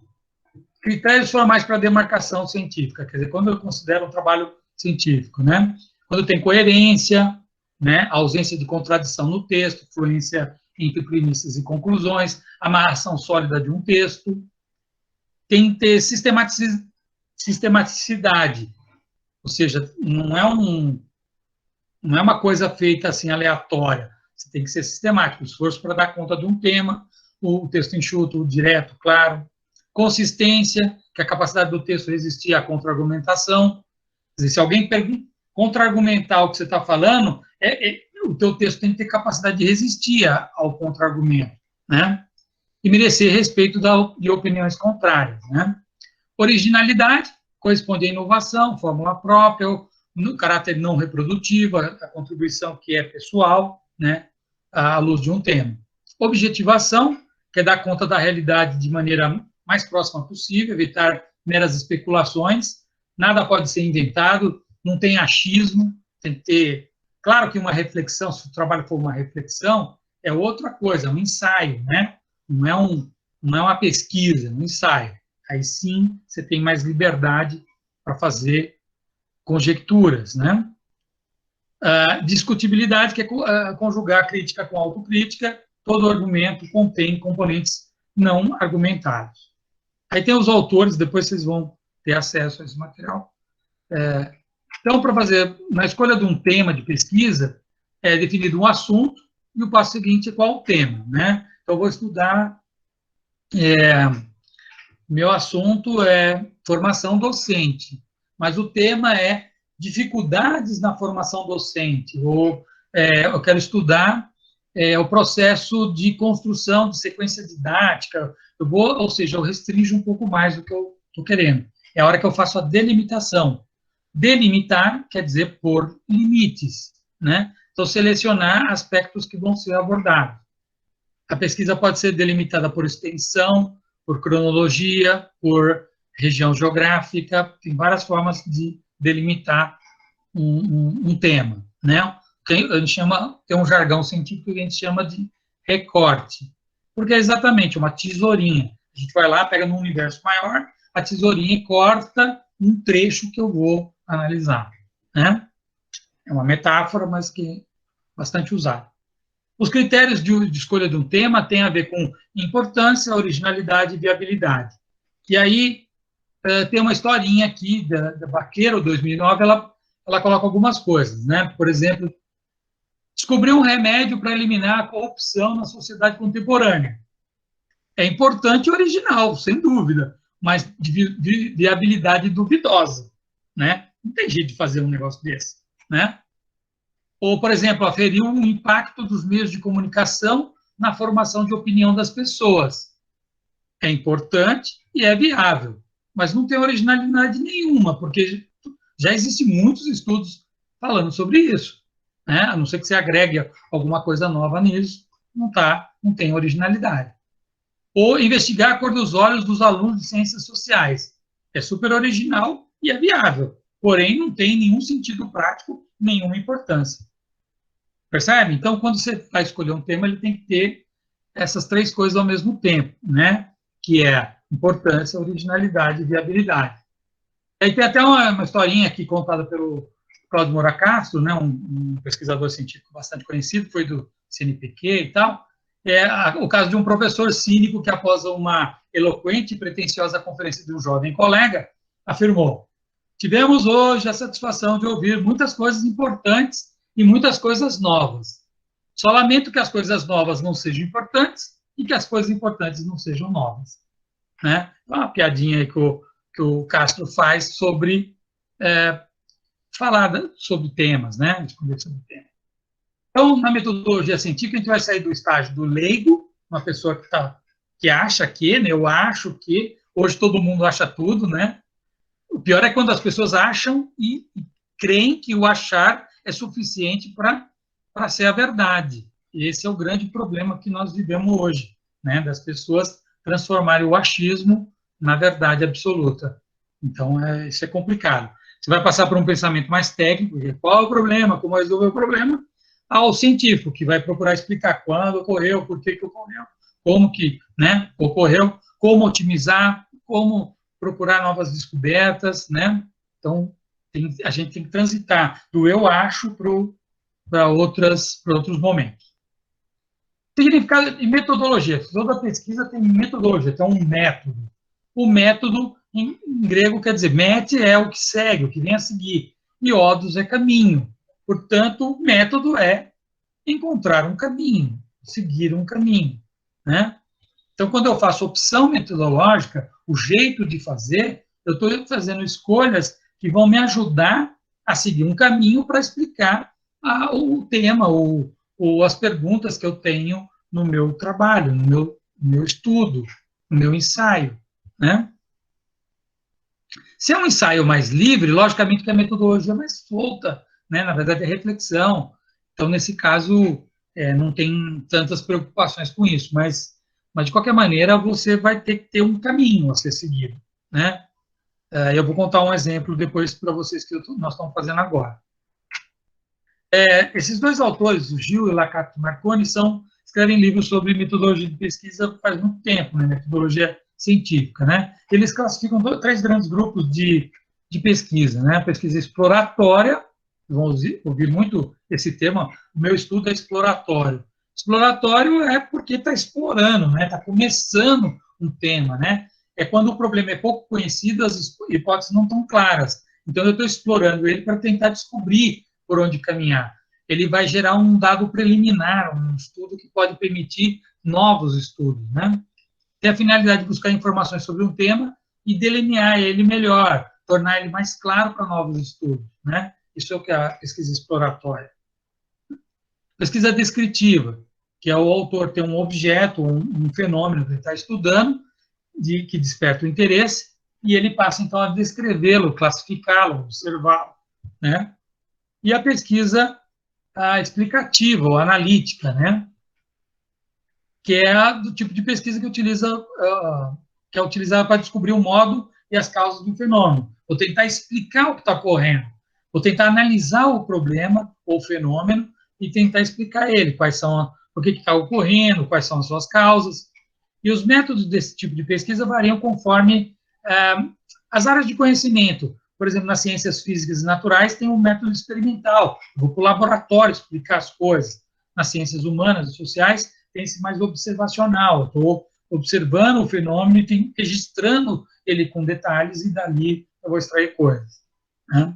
critérios formais para demarcação científica, quer dizer, quando eu considero um trabalho científico, né? Quando tem coerência, né? Ausência de contradição no texto, fluência entre premissas e conclusões, amarração sólida de um texto, tem que ter sistematicidade, ou seja, não é uma coisa feita assim aleatória, você tem que ser sistemático, esforço para dar conta de um tema, o texto enxuto, direto, claro, consistência, que é a capacidade do texto resistir à contra-argumentação, quer dizer, se alguém contra-argumentar o que você está falando, o teu texto tem que ter capacidade de resistir ao contra-argumento, né? E merecer respeito de opiniões contrárias, né? Originalidade, corresponde à inovação, fórmula própria, no caráter não reprodutivo, a contribuição que é pessoal, né? À luz de um tema. Objetivação, que é dar conta da realidade de maneira mais próxima possível, evitar meras especulações, nada pode ser inventado, não tem achismo, tem que ter... Claro que uma reflexão, se o trabalho for uma reflexão, é outra coisa, é um ensaio, né? Não é não é uma pesquisa, um ensaio. Aí sim você tem mais liberdade para fazer conjecturas, né? Discutibilidade, que é conjugar crítica com autocrítica, todo argumento contém componentes não argumentados. Aí tem os autores, depois vocês vão ter acesso a esse material. Então, para fazer, na escolha de um tema de pesquisa, é definido um assunto, e o passo seguinte é qual o tema, né? Então, eu vou estudar, meu assunto é formação docente, mas o tema é dificuldades na formação docente, ou eu quero estudar o processo de construção de sequência didática, ou seja, eu restringo um pouco mais do que eu estou querendo. É a hora que eu faço a delimitação. Delimitar quer dizer pôr limites, né? Então, selecionar aspectos que vão ser abordados. A pesquisa pode ser delimitada por extensão, por cronologia, por região geográfica, tem várias formas de delimitar um tema, né? A gente chama, tem um jargão científico que a gente chama de recorte, porque é exatamente uma tesourinha. A gente vai lá, pega num universo maior, a tesourinha e corta um trecho que eu vou analisar, né? É uma metáfora, mas que é bastante usada. Os critérios de escolha de um tema têm a ver com importância, originalidade e viabilidade. E aí, tem uma historinha aqui da Baqueiro, 2009, ela coloca algumas coisas, né? Por exemplo, descobriu um remédio para eliminar a corrupção na sociedade contemporânea. É importante e original, sem dúvida, mas de viabilidade duvidosa, né? Não tem jeito de fazer um negócio desse, né? Ou, por exemplo, aferiu o impacto dos meios de comunicação na formação de opinião das pessoas. É importante e é viável, mas não tem originalidade nenhuma, porque já existem muitos estudos falando sobre isso, né? A não ser que você agregue alguma coisa nova nisso, não tem originalidade. Ou investigar a cor dos olhos dos alunos de ciências sociais. É super original e é viável, porém não tem nenhum sentido prático, nenhuma importância. Percebe? Então, quando você vai escolher um tema, ele tem que ter essas três coisas ao mesmo tempo, né? Que é importância, originalidade e viabilidade. Aí tem até uma historinha aqui contada pelo Cláudio Moura Castro, né? Um pesquisador científico bastante conhecido, foi do CNPq e tal. O caso de um professor cínico que, após uma eloquente e pretensiosa conferência de um jovem colega, afirmou: tivemos hoje a satisfação de ouvir muitas coisas importantes e muitas coisas novas. Só lamento que as coisas novas não sejam importantes e que as coisas importantes não sejam novas. Né? É uma piadinha aí que o Castro faz sobre falar sobre temas, né? Discutir sobre temas. Então, na metodologia científica, a gente vai sair do estágio do leigo, uma pessoa que acha que, né? Eu acho que, hoje todo mundo acha tudo, né? O pior é quando as pessoas acham e creem que o achar é suficiente para ser a verdade. E esse é o grande problema que nós vivemos hoje, né? Das pessoas transformarem o achismo na verdade absoluta. Então, isso é complicado. Você vai passar por um pensamento mais técnico, qual é o problema, como resolver o problema, ao científico, que vai procurar explicar quando ocorreu, por que ocorreu, como que, né, ocorreu, como otimizar, como procurar novas descobertas, né? Então, a gente tem que transitar do eu acho para outros momentos. Significado e metodologia. Toda pesquisa tem metodologia, tem um método. O método, em grego, quer dizer, mete é o que segue, o que vem a seguir, e odos é caminho. Portanto, o método é encontrar um caminho, seguir um caminho, né? Então, quando eu faço opção metodológica, o jeito de fazer, eu estou fazendo escolhas que vão me ajudar a seguir um caminho para explicar o tema ou as perguntas que eu tenho no meu trabalho, no meu estudo, no meu ensaio, né? Se é um ensaio mais livre, logicamente que a metodologia é mais solta, né? Na verdade, é reflexão. Então, nesse caso, não tem tantas preocupações com isso, mas de qualquer maneira, você vai ter que ter um caminho a ser seguido, né? Eu vou contar um exemplo depois para vocês que nós estamos fazendo agora. Esses dois autores, o Gil e o Lacato Marconi, são escrevem livros sobre metodologia de pesquisa faz muito tempo, né, metodologia científica, né? Eles classificam três grandes grupos de pesquisa, né? A pesquisa exploratória, vão ouvir muito esse tema, o meu estudo é exploratório. Exploratório é porque está explorando, né? Está começando um tema, né? É quando o problema é pouco conhecido, as hipóteses não estão claras. Então, eu estou explorando ele para tentar descobrir por onde caminhar. Ele vai gerar um dado preliminar, um estudo que pode permitir novos estudos, né? Tem a finalidade de buscar informações sobre um tema e delinear ele melhor, tornar ele mais claro para novos estudos, né? Isso é o que é a pesquisa exploratória. Pesquisa descritiva, que é o autor ter um objeto, um fenômeno que ele está estudando, que desperta o interesse, e ele passa, então, a descrevê-lo, classificá-lo, observá-lo, né? E a pesquisa explicativa, ou analítica, né? Que é do tipo de pesquisa que é utilizada para descobrir o modo e as causas do fenômeno. Vou tentar explicar o que está ocorrendo. Vou tentar analisar o problema ou fenômeno e tentar explicar ele, o que está ocorrendo, quais são as suas causas. E os métodos desse tipo de pesquisa variam conforme as áreas de conhecimento. Por exemplo, nas ciências físicas e naturais tem um método experimental. Eu vou para o laboratório explicar as coisas. Nas ciências humanas e sociais tem esse mais observacional. Estou observando o fenômeno e registrando ele com detalhes e dali eu vou extrair coisas, né?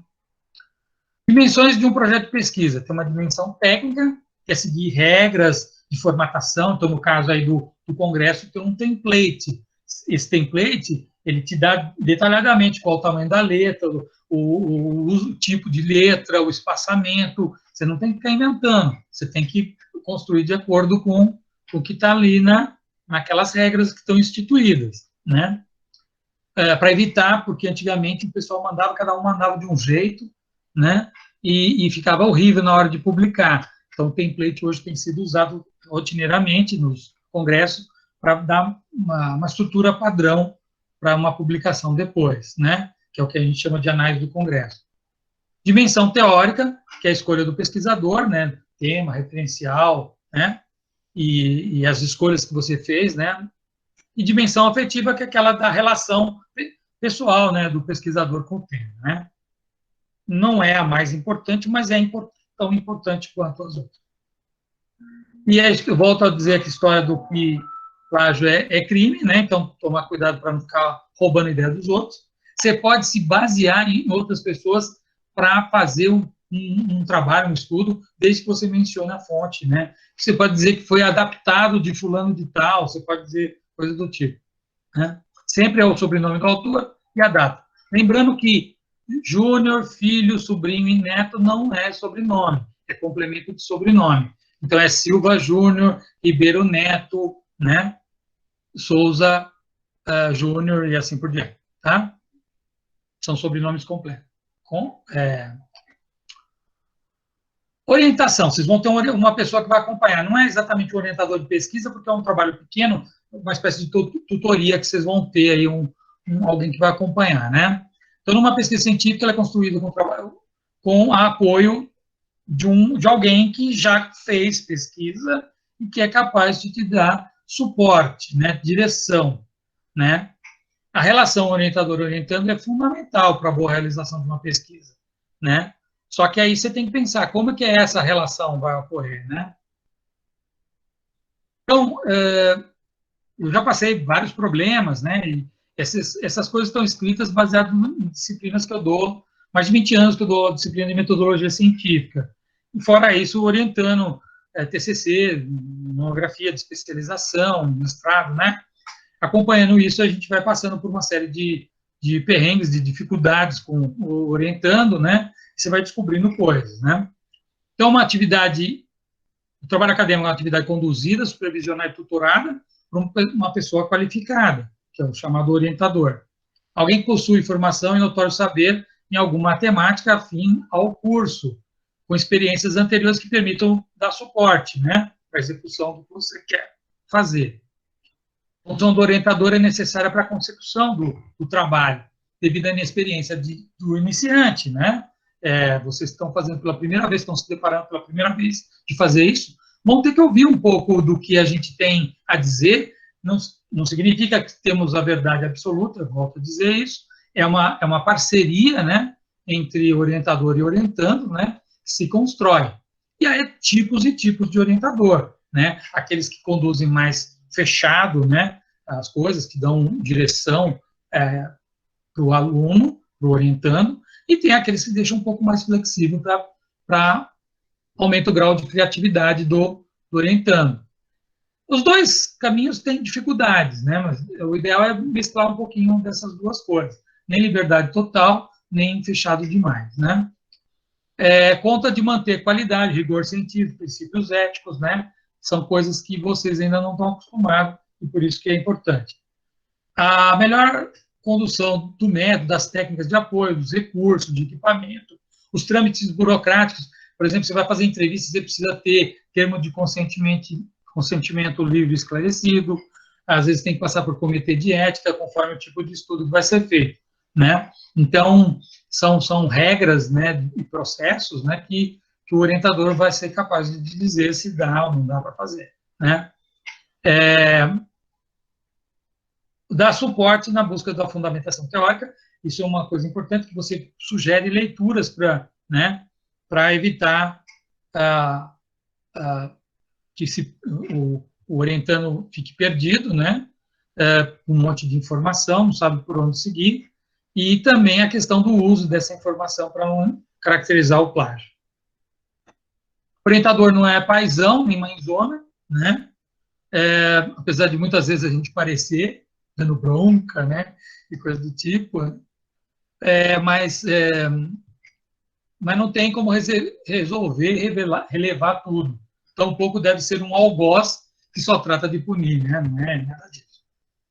Dimensões de um projeto de pesquisa. Tem uma dimensão técnica, que é seguir regras de formatação. Então, no caso aí do congresso, tem um template. Esse template, ele te dá detalhadamente qual o tamanho da letra, o tipo de letra, o espaçamento. Você não tem que ficar inventando. Você tem que construir de acordo com o que está ali naquelas regras que estão instituídas, né? Para evitar, porque antigamente o pessoal cada um mandava de um jeito, né? E ficava horrível na hora de publicar. Então, o template hoje tem sido usado rotineiramente nos congressos para dar uma estrutura padrão para uma publicação depois, né? Que é o que a gente chama de análise do congresso. Dimensão teórica, que é a escolha do pesquisador, né? Tema, referencial, né? E as escolhas que você fez, né? E dimensão afetiva, que é aquela da relação pessoal, né? Do pesquisador com o tema, né? Não é a mais importante, mas é tão importante quanto as outras. E aí, eu volto a dizer que a história do que plágio é crime, né? Então, tomar cuidado para não ficar roubando a ideia dos outros. Você pode se basear em outras pessoas para fazer um trabalho, um estudo, desde que você mencione a fonte, né? Você pode dizer que foi adaptado de fulano de tal, você pode dizer coisa do tipo, né? Sempre é o sobrenome do autor e a data. Lembrando que Júnior, filho, sobrinho e neto não é sobrenome, é complemento de sobrenome. Então, é Silva Júnior, Ribeiro Neto, né? Souza Júnior e assim por diante, tá? São sobrenomes completos. Orientação, vocês vão ter uma pessoa que vai acompanhar. Não é exatamente o orientador de pesquisa, porque é um trabalho pequeno, uma espécie de tutoria que vocês vão ter aí, alguém que vai acompanhar, né? Então, numa pesquisa científica, ela é construída com apoio de alguém que já fez pesquisa e que é capaz de te dar suporte, né, direção, né? A relação orientador-orientando é fundamental para a boa realização de uma pesquisa, né? Só que aí você tem que pensar como é que essa relação vai ocorrer, né? Então, eu já passei vários problemas, né? E essas coisas estão escritas baseadas em disciplinas que eu dou, mais de 20 anos que eu dou disciplina de metodologia científica. E fora isso, orientando TCC, monografia de especialização, mestrado, né? Acompanhando isso, a gente vai passando por uma série de perrengues, de dificuldades orientando, né? E você vai descobrindo coisas, né? Então, o trabalho acadêmico é uma atividade conduzida, supervisionada e tutorada por uma pessoa qualificada, que é o chamado orientador. Alguém que possui formação e notório saber em alguma temática afim ao curso, com experiências anteriores que permitam dar suporte, né, para a execução do que você quer fazer. A função do orientador é necessária para a consecução do trabalho, devido à inexperiência do iniciante, né? Vocês estão fazendo pela primeira vez, estão se deparando pela primeira vez de fazer isso, vão ter que ouvir um pouco do que a gente tem a dizer. Não significa que temos a verdade absoluta, volto a dizer isso, é uma parceria, né, entre orientador e orientando, né, que se constrói. E aí, tipos e tipos de orientador, né, aqueles que conduzem mais fechado, né, as coisas, que dão direção para o aluno, para o orientando, e tem aqueles que deixam um pouco mais flexível para aumenta o grau de criatividade do orientando. Os dois caminhos têm dificuldades, né? Mas o ideal é mesclar um pouquinho dessas duas coisas. Nem liberdade total, nem fechado demais, né? Conta de manter qualidade, rigor científico, princípios éticos, né? São coisas que vocês ainda não estão acostumados e por isso que é importante. A melhor condução do método, das técnicas de apoio, dos recursos, de equipamento, os trâmites burocráticos. Por exemplo, você vai fazer entrevista, você precisa ter termo de consentimento livre e esclarecido, às vezes tem que passar por comitê de ética, conforme o tipo de estudo que vai ser feito, né? Então, são regras, né, e processos, né, que o orientador vai ser capaz de dizer se dá ou não dá para fazer, né? Dar suporte na busca da fundamentação teórica, isso é uma coisa importante, que você sugere leituras para, né, para evitar que o orientando fique perdido, né, um monte de informação, não sabe por onde seguir, e também a questão do uso dessa informação para não caracterizar o plágio. O orientador não é paizão, nem mãezona, né, apesar de muitas vezes a gente parecer, dando bronca, né, e coisa do tipo, mas não tem como resolver, relevar tudo. Tampouco deve ser um algoz que só trata de punir, né? Não é nada disso.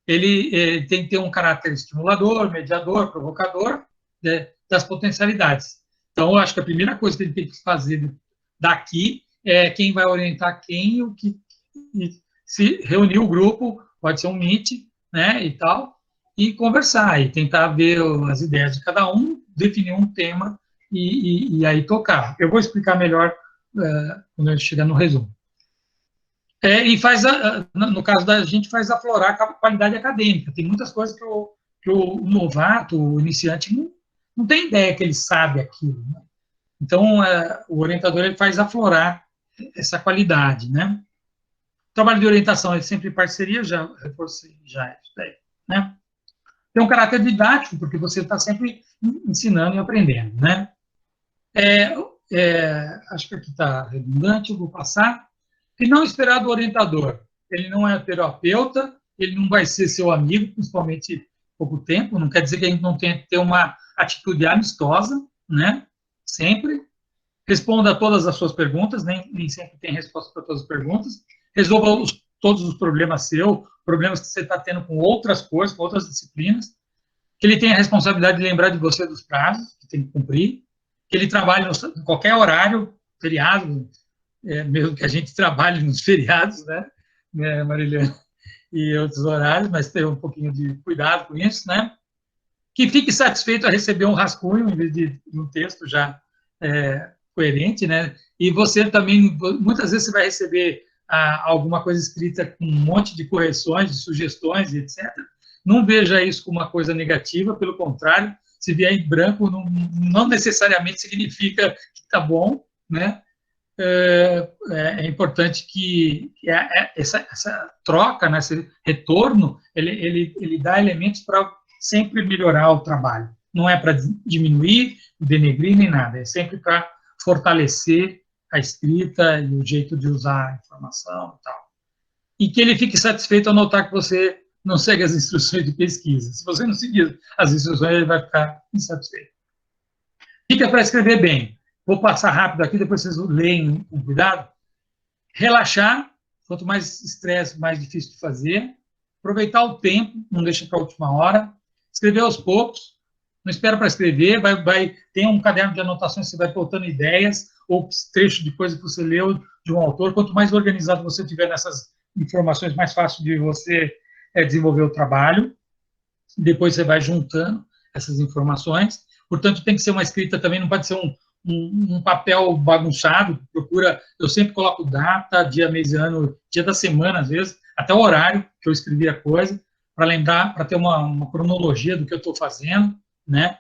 Ele tem que ter um caráter estimulador, mediador, provocador, né, das potencialidades. Então, eu acho que a primeira coisa que ele tem que fazer daqui é quem vai orientar quem, o que, se reunir o grupo, pode ser um meet, né, e tal, e conversar, e tentar ver as ideias de cada um, definir um tema e aí tocar. Eu vou explicar melhor quando a gente chegar no resumo. E no caso da gente, faz aflorar a qualidade acadêmica. Tem muitas coisas que o novato, o iniciante, não tem ideia que ele sabe aquilo, né? Então, o orientador ele faz aflorar essa qualidade, né? O trabalho de orientação é sempre parceria, já reforcei já isso daí, né? Tem um caráter didático, porque você está sempre ensinando e aprendendo, né? Acho que aqui está redundante, eu vou passar. E não esperar do orientador. Ele não é terapeuta, ele não vai ser seu amigo, principalmente pouco tempo, não quer dizer que a gente não tenha que ter uma atitude amistosa, né? Sempre. Responda a todas as suas perguntas, nem sempre tem resposta para todas as perguntas. Resolva todos os problemas seus, problemas que você está tendo com outras coisas, com outras disciplinas. Que ele tenha a responsabilidade de lembrar de você dos prazos que tem que cumprir. Que ele trabalhe em qualquer horário, feriado, mesmo que a gente trabalhe nos feriados, né, Marilena, e outros horários, mas ter um pouquinho de cuidado com isso, né? Que fique satisfeito a receber um rascunho em vez de um texto já coerente, né? E você também, muitas vezes você vai receber alguma coisa escrita com um monte de correções, de sugestões, etc. Não veja isso como uma coisa negativa, pelo contrário, se vier em branco, não necessariamente significa que está bom, né? É importante que essa troca, né, esse retorno, ele dá elementos para sempre melhorar o trabalho. Não é para diminuir, denegrir, nem nada. É sempre para fortalecer a escrita e o jeito de usar a informação e tal. E que ele fique satisfeito ao notar que você não segue as instruções de pesquisa. Se você não seguir as instruções, ele vai ficar insatisfeito. Fica para escrever bem. Vou passar rápido aqui, depois vocês leem com cuidado. Relaxar, quanto mais estresse, mais difícil de fazer. Aproveitar o tempo, não deixa para a última hora. Escrever aos poucos, não espera para escrever, tem um caderno de anotações, você vai botando ideias, ou trechos de coisa que você leu de um autor. Quanto mais organizado você tiver nessas informações, mais fácil de você desenvolver o trabalho. Depois você vai juntando essas informações. Portanto, tem que ser uma escrita também, não pode ser um papel bagunçado, eu sempre coloco data, dia, mês, ano, dia da semana, às vezes, até o horário que eu escrevi a coisa, para lembrar, para ter uma cronologia do que eu estou fazendo, né?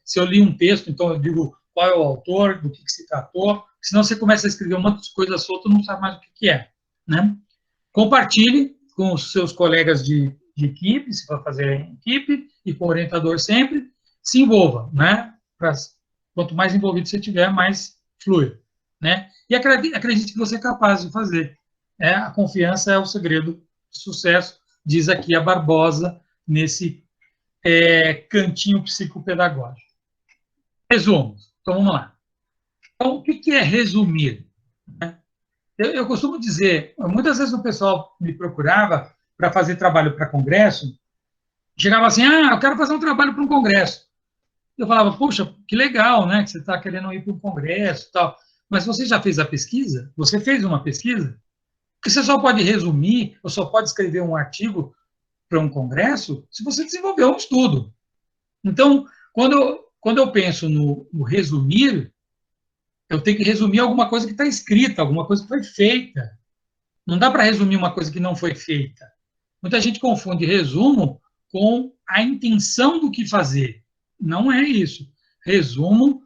Se eu li um texto, então eu digo qual é o autor, do que se tratou, senão você começa a escrever um monte de coisa solta, não sabe mais o que é, né? Compartilhe com os seus colegas de equipe, se for fazer em equipe, e com o orientador sempre, se envolva, né? Quanto mais envolvido você tiver, mais flui, né? E acredite que você é capaz de fazer. A confiança é o segredo do sucesso, diz aqui a Barbosa, nesse cantinho psicopedagógico. Resumo. Então, vamos lá. Então, o que é resumir? Eu costumo dizer, muitas vezes o pessoal me procurava para fazer trabalho para congresso, chegava assim, eu quero fazer um trabalho para um congresso. Eu falava, poxa, que legal, né, que você está querendo ir para um congresso e tal, mas você já fez a pesquisa? Você fez uma pesquisa? Porque você só pode resumir, ou só pode escrever um artigo para um congresso se você desenvolveu um estudo. Então, quando eu penso no resumir, eu tenho que resumir alguma coisa que está escrita, alguma coisa que foi feita. Não dá para resumir uma coisa que não foi feita. Muita gente confunde resumo com a intenção do que fazer. Não é isso. Resumo,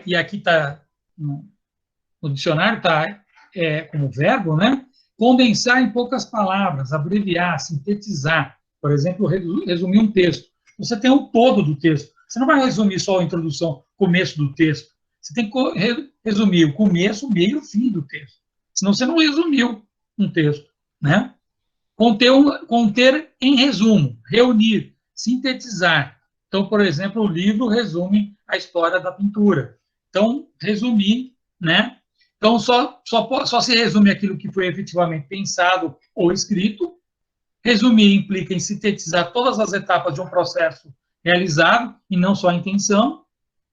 e aqui está, no dicionário está como verbo, né? Condensar em poucas palavras, abreviar, sintetizar. Por exemplo, resumir um texto. Você tem o todo do texto. Você não vai resumir só a introdução, começo do texto. Você tem que resumir o começo, o meio e o fim do texto. Senão você não resumiu um texto, né? Conter em resumo, reunir, sintetizar. Então, por exemplo, o livro resume a história da pintura. Então, resumir, né? Então, só se resume aquilo que foi efetivamente pensado ou escrito. Resumir implica em sintetizar todas as etapas de um processo realizado, e não só a intenção.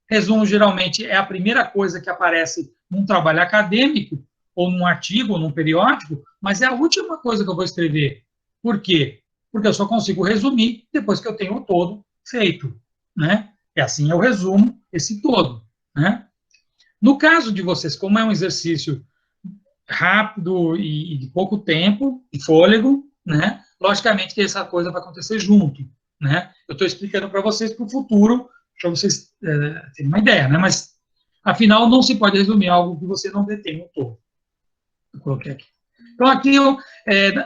Resumo, geralmente, é a primeira coisa que aparece num trabalho acadêmico, ou num artigo, ou num periódico, mas é a última coisa que eu vou escrever. Por quê? Porque eu só consigo resumir depois que eu tenho o todo feito, né? E assim eu resumo esse todo, né? No caso de vocês, como é um exercício rápido e de pouco tempo, e fôlego, né? Logicamente que essa coisa vai acontecer junto, né? Eu estou explicando para vocês para o futuro, para vocês terem uma ideia, né? Mas, afinal, não se pode resumir algo que você não detém no todo. Eu coloquei aqui. Então, aqui,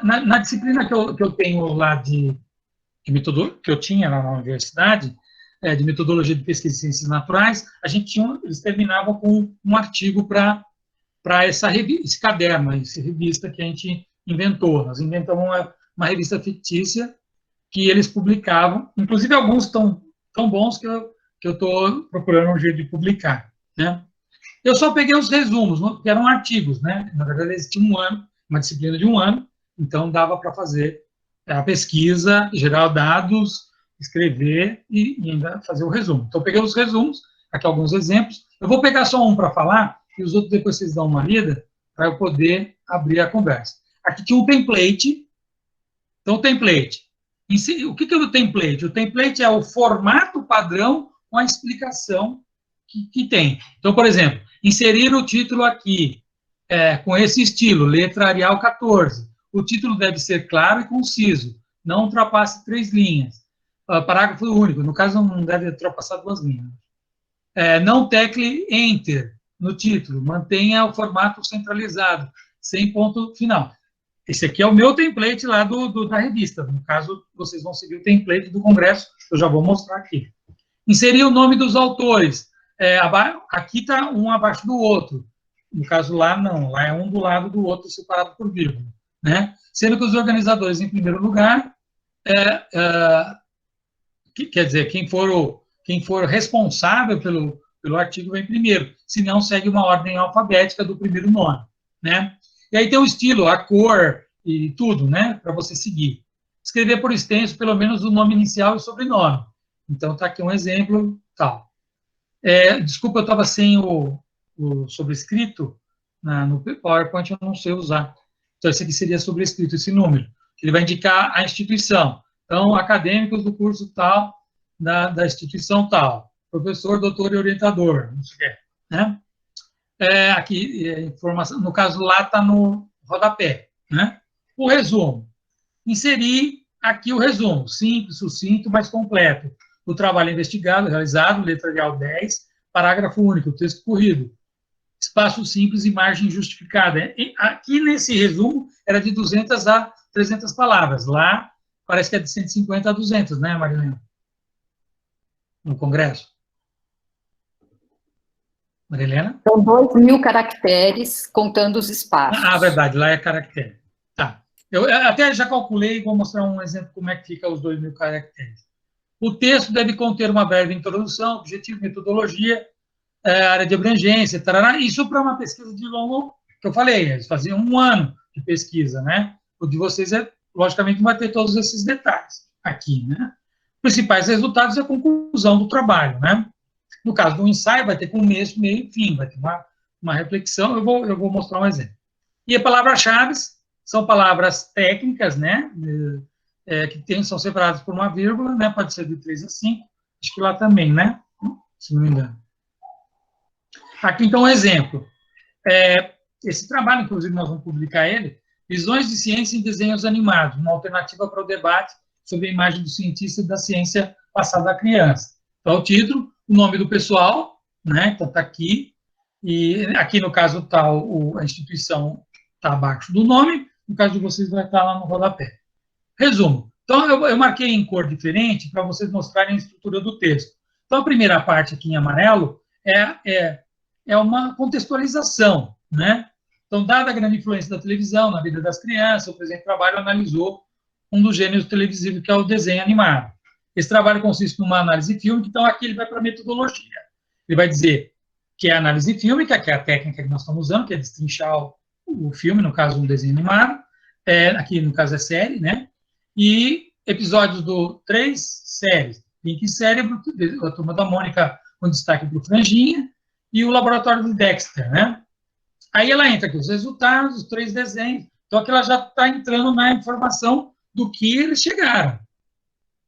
na disciplina que eu tenho lá de metodologia, que eu tinha lá na universidade, de metodologia de pesquisa e ciências naturais, eles terminavam com um artigo para esse caderno, essa revista que a gente inventou. Nós inventamos uma revista fictícia que eles publicavam, inclusive alguns tão bons que eu estou procurando um jeito de publicar, né? Eu só peguei os resumos, que eram artigos, né? Na verdade, eles tinham uma disciplina de 1 ano, então dava para fazer a pesquisa, gerar dados, escrever e ainda fazer o resumo. Então, eu peguei os resumos, aqui alguns exemplos. Eu vou pegar só um para falar, e os outros depois vocês dão uma lida, para eu poder abrir a conversa. Aqui tinha um template. Então, o template. O que é o template? O template é o formato padrão com a explicação que tem. Então, por exemplo, inserir o título aqui, com esse estilo, letra Arial 14. O título deve ser claro e conciso, não ultrapasse 3 linhas. Parágrafo único, no caso não deve ultrapassar 2 linhas. Não tecle Enter no título, mantenha o formato centralizado, sem ponto final. Esse aqui é o meu template lá da revista. No caso, vocês vão seguir o template do congresso, eu já vou mostrar aqui. Inserir o nome dos autores. Aqui está um abaixo do outro. No caso, lá não. Lá é um do lado do outro, separado por vírgula, né? Sendo que os organizadores, em primeiro lugar, quer dizer, quem for responsável pelo artigo vem primeiro. Se não, segue uma ordem alfabética do primeiro nome, né? E aí tem o estilo, a cor e tudo, né? Para você seguir. Escrever por extenso, pelo menos o nome inicial e o sobrenome. Então, está aqui um exemplo, tal. Desculpa, eu estava sem o sobrescrito no PowerPoint, eu não sei usar. Então, esse aqui seria sobrescrito, esse número. Ele vai indicar a instituição. Então, acadêmicos do curso tal, da instituição tal. Professor, doutor e orientador, não sei o quê. né? Aqui, informação, no caso lá está no rodapé, né? O resumo. Inserir aqui o resumo, simples, sucinto, mas completo. O trabalho investigado, realizado, letra real 10, parágrafo único, texto corrido. Espaço simples e margem justificada. Aqui nesse resumo era de 200 a 300 palavras. Lá parece que é de 150 a 200, né, Marilena? No Congresso. Marilena? São 2.000 caracteres, contando os espaços. Verdade, lá é caractere. Tá. Eu até já calculei, vou mostrar um exemplo como é que fica os 2.000 caracteres. O texto deve conter uma breve introdução, objetivo, metodologia, área de abrangência, tarará. Isso para uma pesquisa de longo, que eu falei, eles faziam 1 ano de pesquisa, né? O de vocês, logicamente, não vai ter todos esses detalhes aqui, né? Principais resultados e a conclusão do trabalho, né? No caso do ensaio, vai ter começo, meio e fim, vai ter uma reflexão, eu vou mostrar um exemplo. E as palavras-chave são palavras técnicas, né? Que são separadas por uma vírgula, né? Pode ser de 3 a 5, acho que lá também, né? Se não me engano. Aqui, então, um exemplo. Esse trabalho, inclusive, nós vamos publicar ele, Visões de Ciência em Desenhos Animados, uma alternativa para o debate sobre a imagem do cientista e da ciência passada à criança. Então, o título, o nome do pessoal, né? Então, está aqui. E aqui, no caso, tá a instituição está abaixo do nome, no caso de vocês, vai estar lá no rodapé. Resumo. Então, eu marquei em cor diferente para vocês mostrarem a estrutura do texto. Então, a primeira parte aqui em amarelo é uma contextualização, né? Então, dada a grande influência da televisão na vida das crianças, o presente trabalho analisou um dos gêneros televisivos, que é o desenho animado. Esse trabalho consiste numa análise fílmica, então aqui ele vai para a metodologia. Ele vai dizer que é a análise fílmica, que é a técnica que nós estamos usando, que é destrinchar o filme, no caso, um desenho animado, aqui, no caso, é série, né? E episódios do 3 séries, Pink Cérebro, a Turma da Mônica, com destaque para o Franjinha, e o Laboratório de Dexter, né? Aí ela entra aqui, os resultados, os 3 desenhos, então aqui ela já está entrando na informação do que eles chegaram.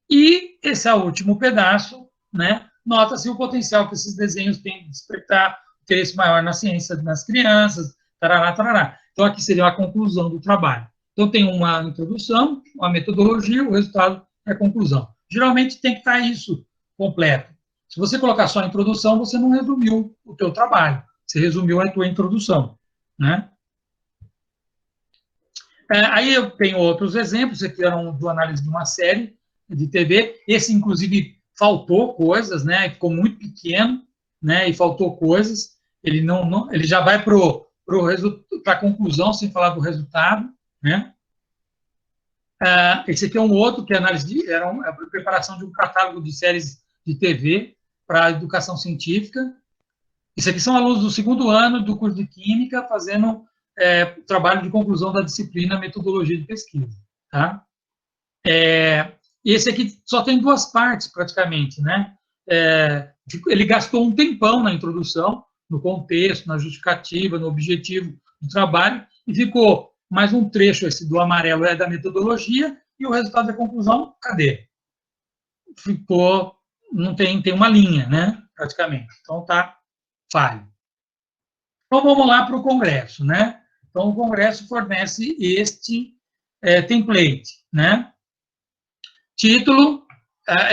E esse é o último pedaço, né? Nota-se o potencial que esses desenhos têm de despertar interesse maior na ciência das crianças, tarará, tarará. Então, aqui seria a conclusão do trabalho. Então, tem uma introdução, uma metodologia, o resultado é a conclusão. Geralmente, tem que estar isso completo. Se você colocar só a introdução, você não resumiu o teu trabalho. Você resumiu a tua introdução, né? Aí eu tenho outros exemplos, aqui eram de análise de uma série de TV. Esse, inclusive, faltou coisas, né? Ficou muito pequeno, né? E faltou coisas. Ele ele já vai para a conclusão, sem falar do resultado, né? Esse aqui é um outro, que é era a preparação de um catálogo de séries de TV para a educação científica. Isso aqui são alunos do 2º ano do curso de Química fazendo trabalho de conclusão da disciplina Metodologia de Pesquisa, tá? Esse aqui só tem 2 partes, praticamente, né? Ele gastou um tempão na introdução, no contexto, na justificativa, no objetivo do trabalho, e ficou mais um trecho, esse do amarelo é da metodologia, e o resultado da conclusão, cadê? Ficou, não tem uma linha, né? Praticamente. Então, tá falho. Então, vamos lá para o Congresso, né? Então, o Congresso fornece este template, né? Título,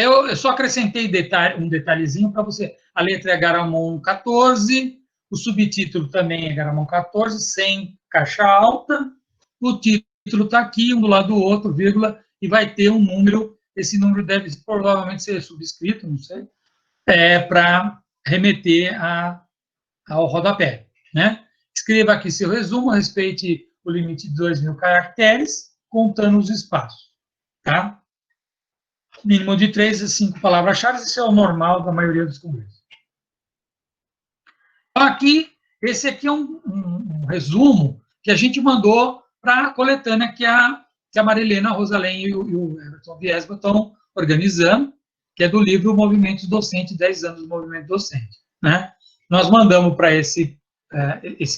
eu só acrescentei um detalhezinho para você. A letra é Garamond 14, o subtítulo também é Garamond 14, sem caixa alta. O título está aqui, um do lado do outro, vírgula, e vai ter um número. Esse número deve provavelmente ser subscrito, não sei, para remeter ao rodapé, né? Escreva aqui seu resumo, respeite o limite de 2.000 caracteres, contando os espaços, tá? Mínimo de 3 a 5 palavras-chave, isso é o normal da maioria dos congressos. Aqui, esse aqui é um resumo que a gente mandou para a coletânea que a Marilena, a Rosalém e o Everton Viesma estão organizando, que é do livro Movimentos Docentes, 10 anos do Movimento Docente, né? Nós mandamos para esse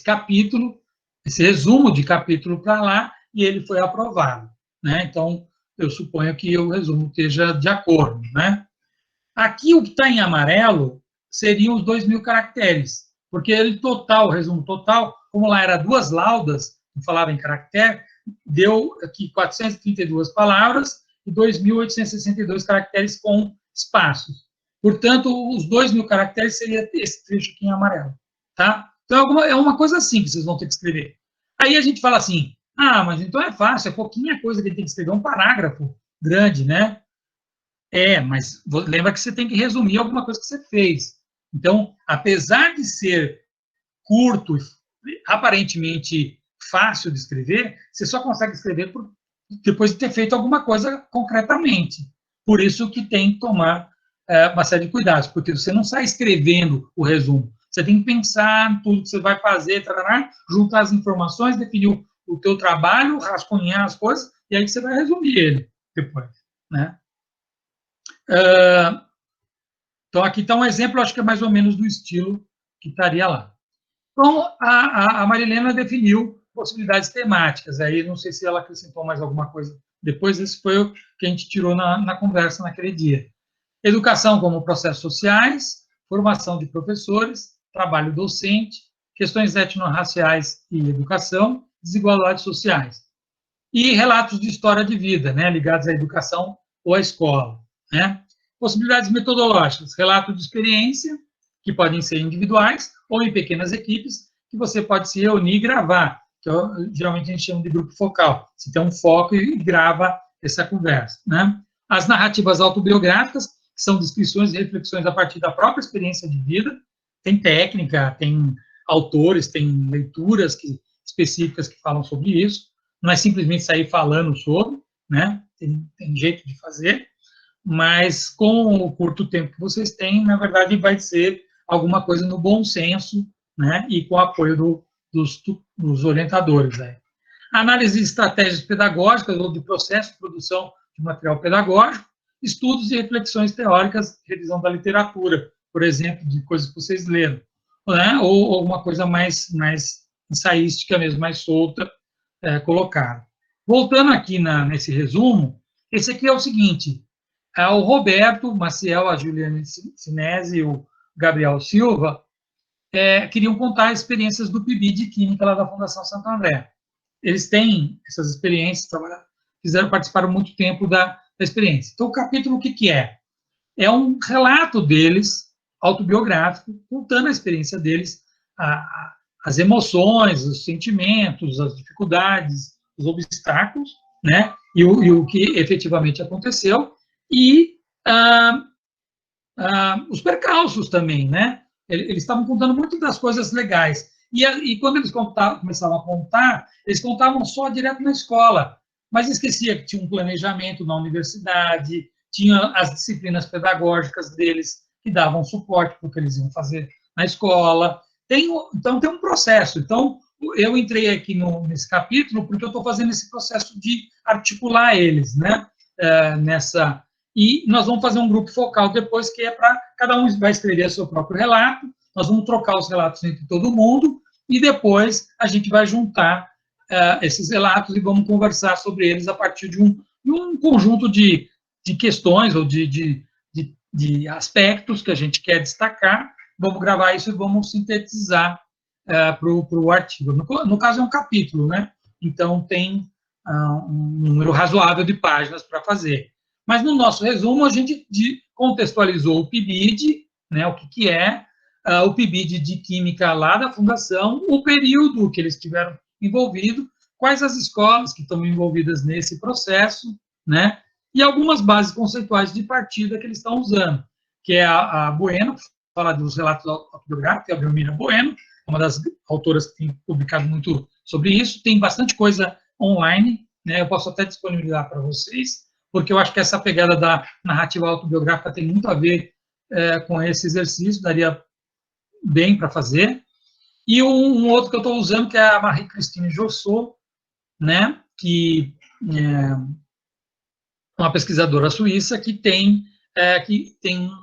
capítulo, esse resumo de capítulo para lá, e ele foi aprovado, né? Então, eu suponho que o resumo esteja de acordo, né? Aqui, o que está em amarelo seriam os 2.000 caracteres, porque ele total, o resumo total, como lá era 2 laudas, não falava em caractere, deu aqui 432 palavras e 2.862 caracteres com espaços. Portanto, os 2.000 caracteres seria esse trecho aqui em amarelo, tá? Então, é uma coisa assim que vocês vão ter que escrever. Aí a gente fala assim, mas então é fácil, é pouquinha coisa que ele tem que escrever, um parágrafo grande, né? Mas lembra que você tem que resumir alguma coisa que você fez. Então, apesar de ser curto e aparentemente fácil de escrever, você só consegue escrever depois de ter feito alguma coisa concretamente. Por isso que tem que tomar uma série de cuidados, porque você não sai escrevendo o resumo. Você tem que pensar em tudo que você vai fazer, juntar as informações, definir o teu trabalho, rascunhar as coisas, e aí você vai resumir ele depois, né? Então, aqui está um exemplo, acho que é mais ou menos do estilo que estaria lá. Então, a Marilena definiu possibilidades temáticas, aí não sei se ela acrescentou mais alguma coisa depois, esse foi o que a gente tirou na conversa naquele dia. Educação como processos sociais, formação de professores, trabalho docente, questões étnico-raciais e educação, desigualdades sociais. E relatos de história de vida, né, ligados à educação ou à escola, né? Possibilidades metodológicas, relato de experiência, que podem ser individuais ou em pequenas equipes, que você pode se reunir e gravar, que geralmente a gente chama de grupo focal. Você tem um foco e grava essa conversa, né? As narrativas autobiográficas, que são descrições e reflexões a partir da própria experiência de vida. Tem técnica, tem autores, tem leituras específicas que falam sobre isso. Não é simplesmente sair falando sobre, né? Tem jeito de fazer. Mas com o curto tempo que vocês têm, na verdade, vai ser alguma coisa no bom senso, né, e com o apoio dos orientadores. Né. Análise de estratégias pedagógicas ou de processo de produção de material pedagógico, estudos e reflexões teóricas, revisão da literatura, por exemplo, de coisas que vocês leram, né, ou alguma coisa mais ensaística mesmo, mais solta, colocada. Voltando aqui nesse resumo, esse aqui é o seguinte: o Roberto Maciel, a Juliane Sinese e o Gabriel Silva queriam contar experiências do PIBID de Química lá da Fundação Santo André. Eles têm essas experiências, participaram muito tempo da experiência. Então, o capítulo, o que é? É um relato deles, autobiográfico, contando a experiência deles, as emoções, os sentimentos, as dificuldades, os obstáculos, né? E o que efetivamente aconteceu, e os percalços também, né? Eles estavam contando muito das coisas legais. E quando eles começavam a contar, eles contavam só direto na escola, mas esquecia que tinha um planejamento na universidade, tinha as disciplinas pedagógicas deles que davam suporte para o que eles iam fazer na escola. Então, tem um processo. Então, eu entrei aqui nesse capítulo porque eu estou fazendo esse processo de articular eles, né? E nós vamos fazer um grupo focal depois, que é para cada um vai escrever seu próprio relato, nós vamos trocar os relatos entre todo mundo, e depois a gente vai juntar esses relatos e vamos conversar sobre eles a partir de um conjunto de questões ou de aspectos que a gente quer destacar. Vamos gravar isso e vamos sintetizar para o artigo. No caso, é um capítulo, né? Então, tem um número razoável de páginas para fazer. Mas no nosso resumo, a gente contextualizou o PIBID, né, o que é o PIBID de Química lá da Fundação, o período que eles estiveram envolvidos, quais as escolas que estão envolvidas nesse processo, né, e algumas bases conceituais de partida que eles estão usando, que é a Bueno, que fala dos relatos autobiográficos, que é a Belmira Bueno, uma das autoras que tem publicado muito sobre isso, tem bastante coisa online, né, eu posso até disponibilizar para vocês, porque eu acho que essa pegada da narrativa autobiográfica tem muito a ver com esse exercício, daria bem para fazer. E um outro que eu estou usando, que é a Marie-Christine Jossot, né, que é uma pesquisadora suíça que tem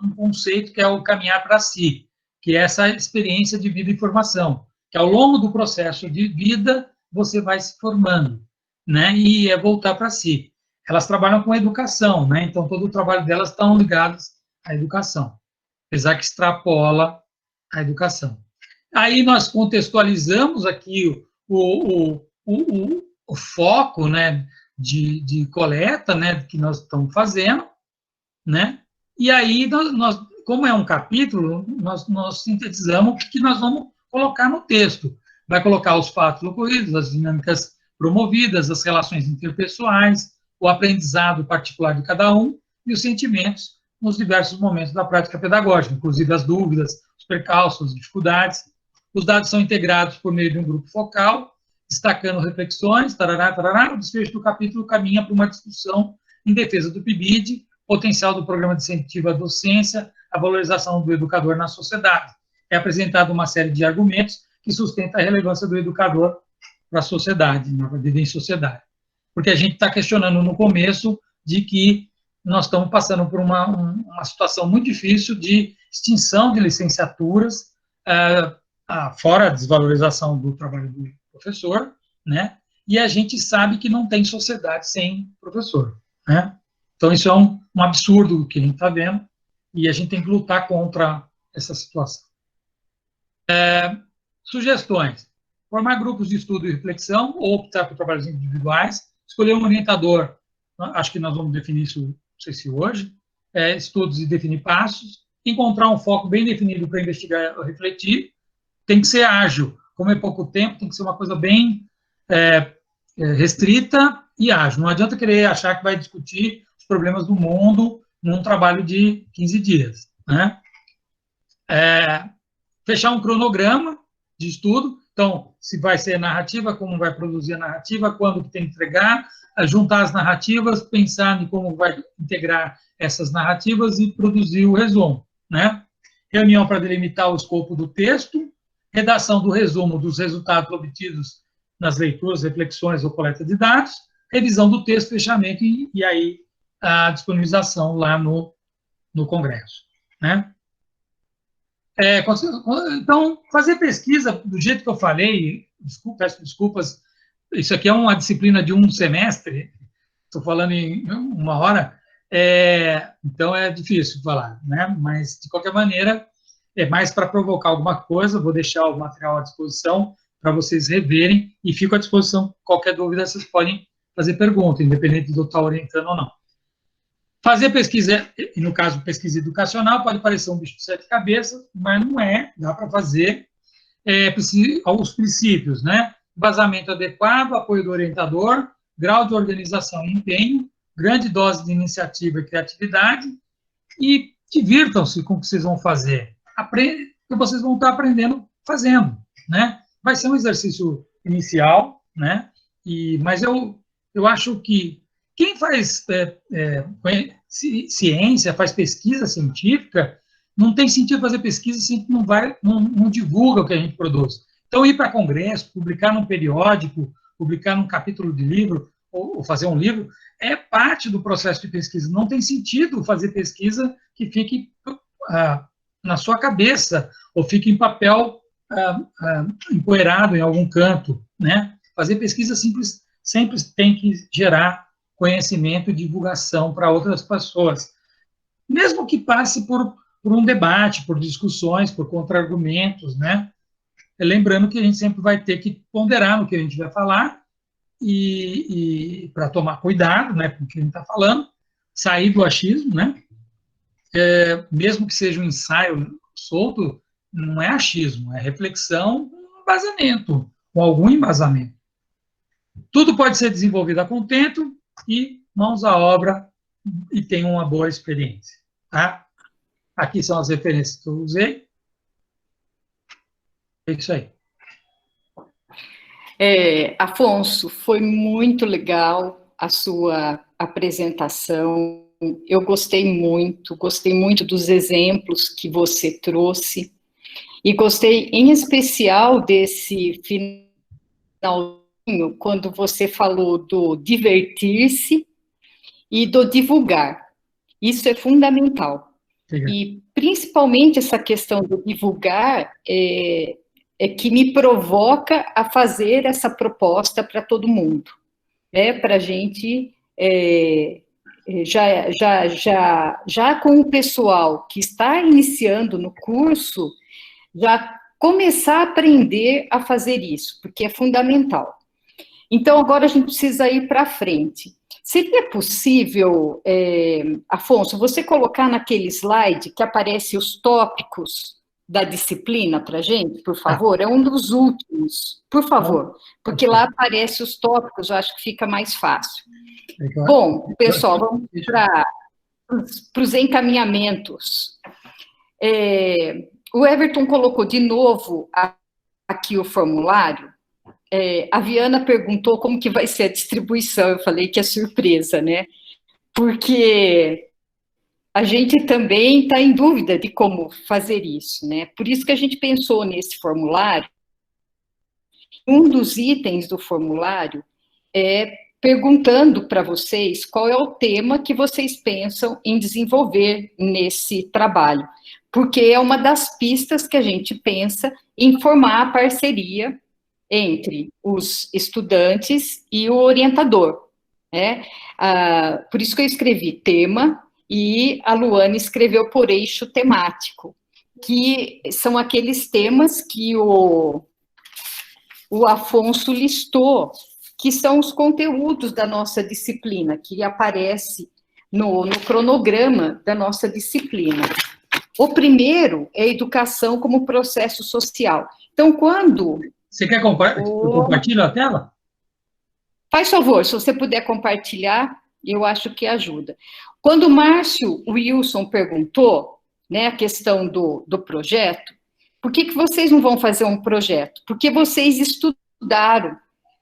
um conceito que é o caminhar para si, que é essa experiência de vida e formação, que ao longo do processo de vida você vai se formando, né, e é voltar para si. Elas trabalham com educação, né? Então, todo o trabalho delas estão ligados à educação, apesar que extrapola a educação. Aí nós contextualizamos aqui o foco, né, de coleta, né, que nós estamos fazendo, né, e aí nós como é um capítulo, nós sintetizamos o que nós vamos colocar no texto. Vai colocar os fatos ocorridos, as dinâmicas promovidas, as relações interpessoais, o aprendizado particular de cada um e os sentimentos nos diversos momentos da prática pedagógica, inclusive as dúvidas, os percalços, as dificuldades. Os dados são integrados por meio de um grupo focal, destacando reflexões, tarará, tarará. O desfecho do capítulo caminha para uma discussão em defesa do PIBID, potencial do programa de incentivo à docência, a valorização do educador na sociedade. É apresentada uma série de argumentos que sustenta a relevância do educador para a sociedade, na vida em sociedade. Porque a gente está questionando no começo de que nós estamos passando por uma situação muito difícil de extinção de licenciaturas, fora a desvalorização do trabalho do professor, né? E a gente sabe que não tem sociedade sem professor, né? Então, isso é um absurdo que a gente está vendo, e a gente tem que lutar contra essa situação. Sugestões. Formar grupos de estudo e reflexão, ou optar por trabalhos individuais, escolher um orientador, acho que nós vamos definir isso, não sei se hoje, estudos e definir passos, encontrar um foco bem definido para investigar ou refletir, tem que ser ágil, como é pouco tempo, tem que ser uma coisa bem restrita e ágil, não adianta querer achar que vai discutir os problemas do mundo num trabalho de 15 dias, né? Fechar um cronograma de estudo, então, se vai ser narrativa, como vai produzir a narrativa, quando que tem que entregar, juntar as narrativas, pensar em como vai integrar essas narrativas e produzir o resumo, né? Reunião para delimitar o escopo do texto, redação do resumo dos resultados obtidos nas leituras, reflexões ou coleta de dados, revisão do texto, fechamento e aí a disponibilização lá no Congresso, né? Então, fazer pesquisa do jeito que eu falei, peço desculpas, isso aqui é uma disciplina de um semestre, estou falando em uma hora, então é difícil falar, né? Mas, de qualquer maneira, é mais para provocar alguma coisa, vou deixar o material à disposição para vocês reverem, e fico à disposição, qualquer dúvida, vocês podem fazer pergunta, independente de eu estar orientando ou não. Fazer pesquisa, no caso, pesquisa educacional, pode parecer um bicho de 7 cabeças, mas não é, dá para fazer os princípios, né? Vazamento adequado, apoio do orientador, grau de organização e empenho, grande dose de iniciativa e criatividade, e divirtam-se com o que vocês vão fazer. Vocês vão estar aprendendo fazendo, né? Vai ser um exercício inicial, né? Mas eu acho que quem faz ciência, faz pesquisa científica, não tem sentido fazer pesquisa se a gente não divulga o que a gente produz. Então, ir para congresso, publicar num periódico, publicar num capítulo de livro, ou fazer um livro, é parte do processo de pesquisa. Não tem sentido fazer pesquisa que fique na sua cabeça, ou fique em papel empoeirado em algum canto, né? Fazer pesquisa sempre tem que gerar conhecimento e divulgação para outras pessoas, mesmo que passe por um debate, por discussões, por contra-argumentos, né? Lembrando que a gente sempre vai ter que ponderar no que a gente vai falar e para tomar cuidado, né, com o que a gente está falando, sair do achismo, né? Mesmo que seja um ensaio solto, não é achismo, é reflexão com embasamento, com algum embasamento. Tudo pode ser desenvolvido a contento e mãos à obra e tenham uma boa experiência, tá? Aqui são as referências que eu usei. É isso aí. Afonso, foi muito legal a sua apresentação. Eu gostei muito dos exemplos que você trouxe, e gostei em especial desse finalzinho, quando você falou do divertir-se e do divulgar. Isso é fundamental. Obrigado. E, principalmente, essa questão do divulgar é que me provoca a fazer essa proposta para todo mundo, para a gente, já com o pessoal que está iniciando no curso, já começar a aprender a fazer isso, porque é fundamental. Então, agora a gente precisa ir para frente. Seria possível, Afonso, você colocar naquele slide que aparece os tópicos da disciplina para a gente, por favor? É um dos últimos, por favor, porque lá aparece os tópicos, eu acho que fica mais fácil. Bom, pessoal, vamos para os encaminhamentos. O Everton colocou de novo aqui o formulário. A Viana perguntou como que vai ser a distribuição, eu falei que é surpresa, né? Porque a gente também está em dúvida de como fazer isso, né? Por isso que a gente pensou nesse formulário. Um dos itens do formulário é perguntando para vocês qual é o tema que vocês pensam em desenvolver nesse trabalho, porque é uma das pistas que a gente pensa em formar a parceria entre os estudantes e o orientador, né? Por isso que eu escrevi tema, e a Luana escreveu por eixo temático, que são aqueles temas que o Afonso listou, que são os conteúdos da nossa disciplina, que aparece no cronograma da nossa disciplina. O primeiro é educação como processo social. Então, quando... Você quer compartilhar a tela? Faz favor, se você puder compartilhar, eu acho que ajuda. Quando o Márcio Wilson perguntou, né, a questão do projeto, por que vocês não vão fazer um projeto? Porque vocês estudaram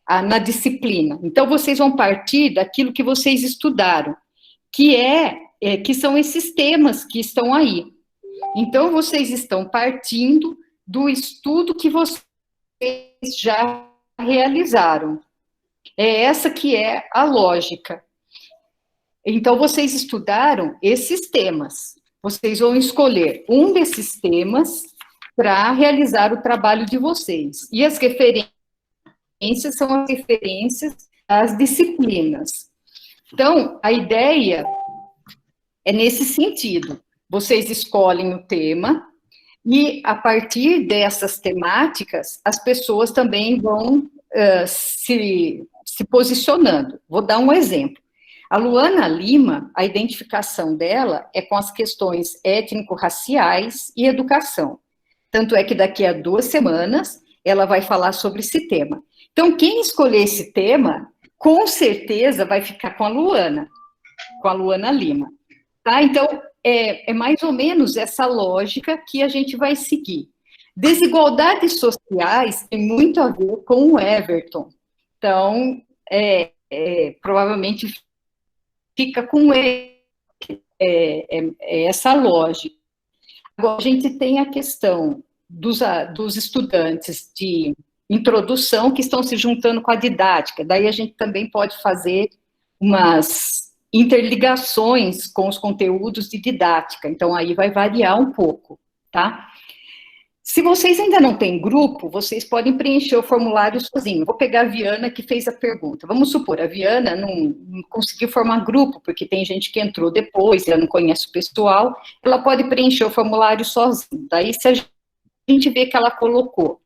na disciplina. Então, vocês vão partir daquilo que vocês estudaram, que são esses temas que estão aí. Então, vocês estão partindo do estudo que vocês já realizaram. É essa que é a lógica. Então, vocês estudaram esses temas. Vocês vão escolher um desses temas para realizar o trabalho de vocês. E as referências são as referências às disciplinas. Então, a ideia é nesse sentido. Vocês escolhem o tema e, a partir dessas temáticas, as pessoas também vão se posicionando. Vou dar um exemplo. A Luana Lima, a identificação dela é com as questões étnico-raciais e educação. Tanto é que daqui a 2 semanas ela vai falar sobre esse tema. Então, quem escolher esse tema, com certeza vai ficar com a Luana Lima. Tá? Então, é mais ou menos essa lógica que a gente vai seguir. Desigualdades sociais tem muito a ver com o Everton. Então, provavelmente fica com ele, essa lógica. Agora, a gente tem a questão dos estudantes de introdução que estão se juntando com a didática. Daí a gente também pode fazer umas interligações com os conteúdos de didática. Então, aí vai variar um pouco, tá? Se vocês ainda não têm grupo, vocês podem preencher o formulário sozinho. Vou pegar a Viana, que fez a pergunta. Vamos supor, a Viana não conseguiu formar grupo, porque tem gente que entrou depois, ela não conhece o pessoal, ela pode preencher o formulário sozinha. Daí, se a gente vê que ela colocou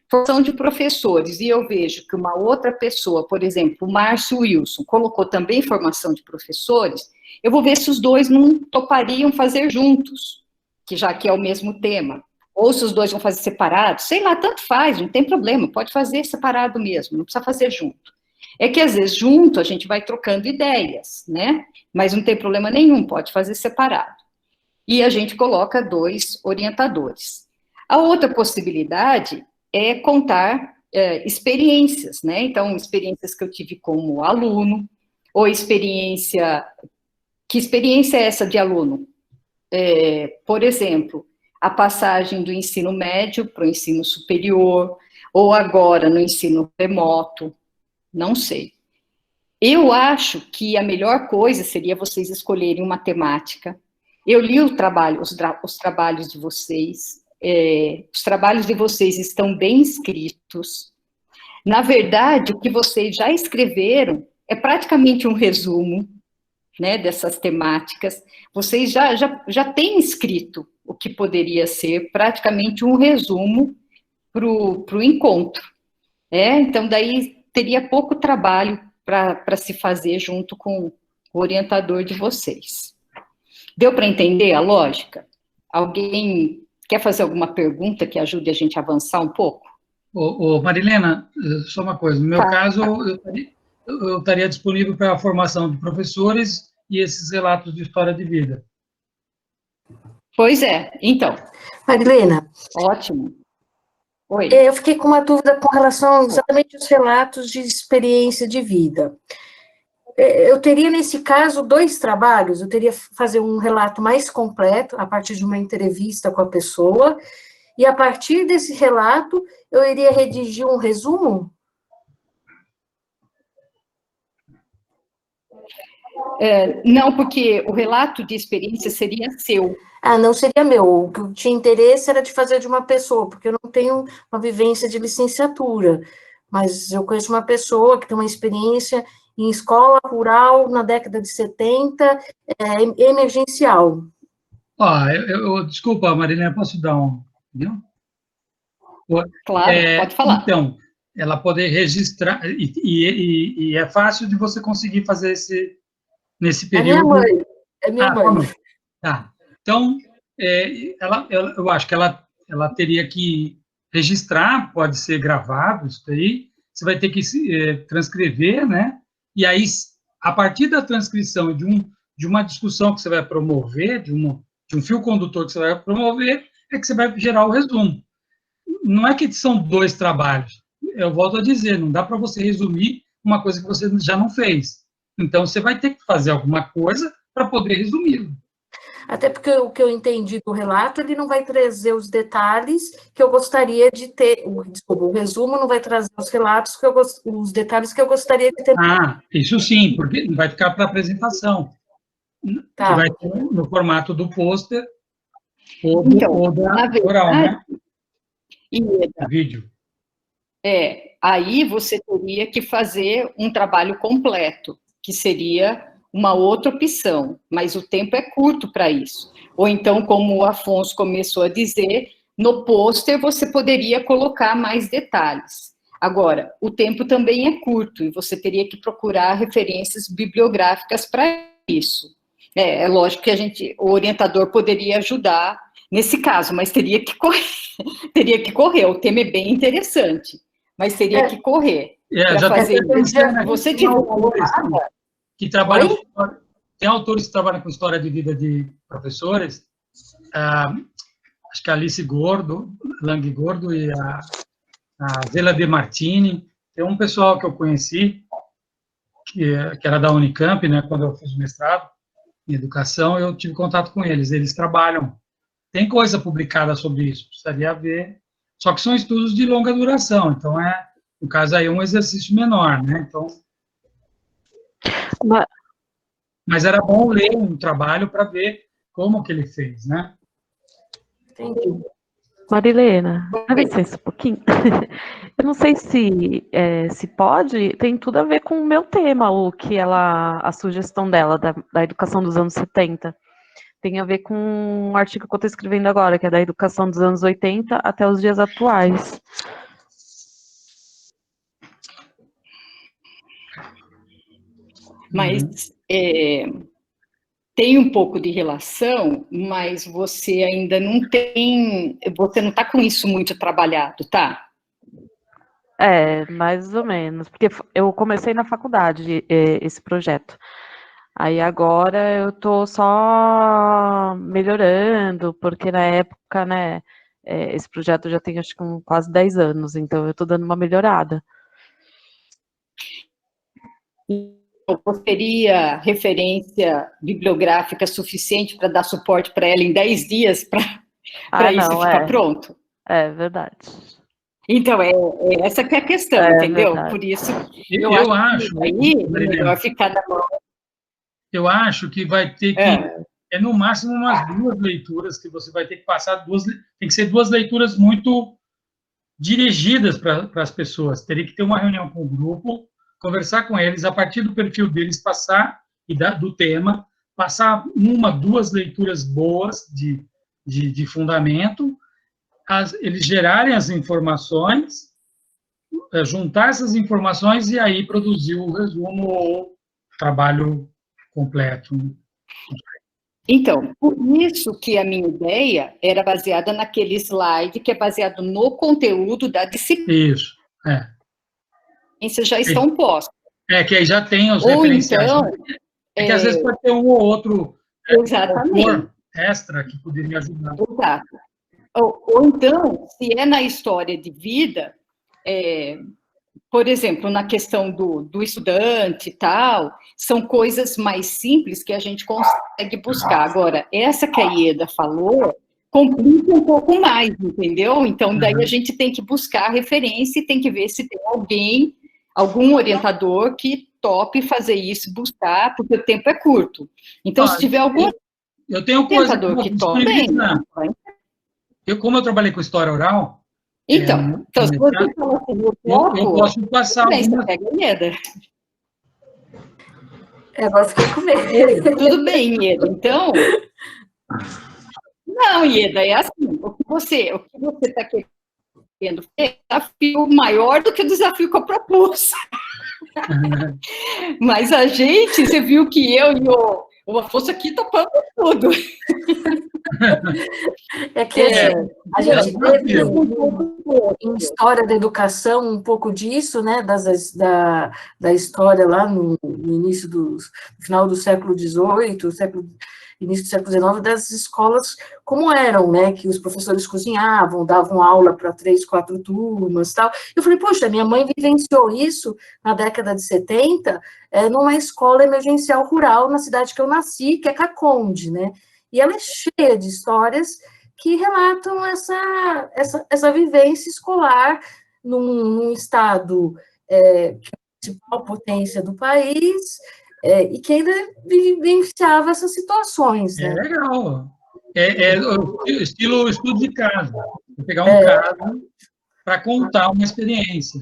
formação de professores, e eu vejo que uma outra pessoa, por exemplo, o Márcio Wilson, colocou também formação de professores, eu vou ver se os dois não topariam fazer juntos, já que é o mesmo tema. Ou se os dois vão fazer separados, sei lá, tanto faz, não tem problema, pode fazer separado mesmo, não precisa fazer junto. É que, às vezes, junto, a gente vai trocando ideias, né? Mas não tem problema nenhum, pode fazer separado. E a gente coloca 2 orientadores. A outra possibilidade é contar experiências, né? Então, experiências que eu tive como aluno, ou que experiência é essa de aluno? Por exemplo, a passagem do ensino médio para o ensino superior, ou agora no ensino remoto, não sei. Eu acho que a melhor coisa seria vocês escolherem uma temática. Eu li os trabalhos de vocês, os trabalhos de vocês estão bem escritos. Na verdade, o que vocês já escreveram é praticamente um resumo. né, dessas temáticas, vocês já têm escrito o que poderia ser praticamente um resumo para o encontro. Então, daí teria pouco trabalho para se fazer junto com o orientador de vocês. Deu para entender a lógica? Alguém quer fazer alguma pergunta que ajude a gente a avançar um pouco? Marilena, só uma coisa. No meu caso, eu estaria disponível para a formação de professores e esses relatos de história de vida. Pois é. Então. Marilena. Ótimo. Oi. Eu fiquei com uma dúvida com relação exatamente aos relatos de experiência de vida. Eu teria, nesse caso, 2 trabalhos. Eu teria que fazer um relato mais completo, a partir de uma entrevista com a pessoa, e a partir desse relato, eu iria redigir um resumo? Não, porque o relato de experiência seria seu. Não seria meu. O que eu tinha interesse era de fazer de uma pessoa, porque eu não tenho uma vivência de licenciatura, mas eu conheço uma pessoa que tem uma experiência em escola rural na década de 70, emergencial. Desculpa, Marilena, posso dar um... Entendeu? Claro, pode falar. Então, ela poder registrar, e é fácil de você conseguir fazer nesse período... É minha mãe. Tá. Então, eu acho que ela teria que registrar, pode ser gravado isso daí, você vai ter que transcrever, né? E aí, a partir da transcrição de uma discussão que você vai promover, de um fio condutor que você vai promover, é que você vai gerar o resumo. Não é que são 2 trabalhos. Eu volto a dizer, não dá para você resumir uma coisa que você já não fez. Então, você vai ter que fazer alguma coisa para poder resumi-lo. Até porque o que eu entendi do relato, ele não vai trazer os detalhes que eu gostaria de ter, o resumo não vai trazer os relatos, os detalhes que eu gostaria de ter. Isso sim, porque vai ficar para apresentação. Tá. Que vai ter no formato do pôster ou da oral, né? Vídeo. Aí você teria que fazer um trabalho completo, que seria uma outra opção, mas o tempo é curto para isso. Ou então, como o Afonso começou a dizer, no pôster você poderia colocar mais detalhes. Agora, o tempo também é curto e você teria que procurar referências bibliográficas para isso. É lógico que o orientador poderia ajudar nesse caso, mas teria que correr. O tema é bem interessante, mas teria que correr. Já fazer você que trabalham, tem autores que trabalham com história de vida de professores, acho que a Alice Lang Gordo e a Zela De Martini, tem um pessoal que eu conheci, que era da Unicamp, né, quando eu fiz o mestrado em educação, eu tive contato com eles trabalham, tem coisa publicada sobre isso, precisaria ver, só que são estudos de longa duração, então no caso aí, um exercício menor, né, então... Mas era bom ler um trabalho para ver como que ele fez, né? Entendi. Marilena, dá licença um pouquinho. Eu não sei se pode, tem tudo a ver com o meu tema, a sugestão dela, da educação dos anos 70. Tem a ver com um artigo que eu estou escrevendo agora, que é da educação dos anos 80 até os dias atuais. Mas tem um pouco de relação, mas você ainda não tem, você não está com isso muito trabalhado, tá? Mais ou menos, porque eu comecei na faculdade esse projeto. Aí agora eu estou só melhorando, porque na época, né, esse projeto já tem acho que quase 10 anos, então eu estou dando uma melhorada. Você teria referência bibliográfica suficiente para dar suporte para ela em 10 dias para isso ficar pronto? É verdade. Então, essa que é a questão, entendeu? Verdade. Por isso, eu acho que aí melhor ficar na mão. Eu acho que vai ter que, no máximo, umas 2 leituras que você vai ter que passar, tem que ser 2 leituras muito dirigidas para as pessoas. Teria que ter uma reunião com o grupo, conversar com eles, a partir do perfil deles, passar do tema, passar uma, duas leituras boas de fundamento, eles gerarem as informações, juntar essas informações e aí produzir o resumo ou trabalho completo. Então, por isso que a minha ideia era baseada naquele slide que é baseado no conteúdo da disciplina. Isso, é. Esses já estão postos. Que aí já tem os Ou referenciais. então, que às vezes pode ter um ou outro exatamente. Extra que poderia me ajudar. Exato. Ou então, se é na história de vida, por exemplo, na questão do estudante e tal, são coisas mais simples que a gente consegue buscar. Agora, essa que a Ieda falou, complica um pouco mais, entendeu? Então, daí a gente tem que buscar referência e tem que ver se tem algum orientador que tope fazer isso, buscar, porque o tempo é curto. Então, se tiver algum eu tenho coisa que tope, bem. Como eu trabalhei com história oral, então se você fala assim, eu posso passar bem, você pega a Ieda. Agora fiquei com medo. Tudo bem, Ieda. Então, não, Ieda, é assim, o que você está querendo é um desafio maior do que o desafio que eu propus. Mas a gente, você viu que eu e o Afonso aqui topamos tudo. É que a gente teve em história da educação um pouco disso, né, da história lá no início no final do século XVIII, início do século XIX, das escolas como eram, né, que os professores cozinhavam, davam aula para 3, 4 turmas, tal. Eu falei, poxa, minha mãe vivenciou isso na década de 70, numa escola emergencial rural na cidade que eu nasci, que é Caconde, né, e ela é cheia de histórias que relatam essa vivência escolar num estado que é a principal potência do país, e que ainda vivenciava essas situações. Né? Legal. O estilo estudo de caso. Vou pegar um caso para contar uma experiência.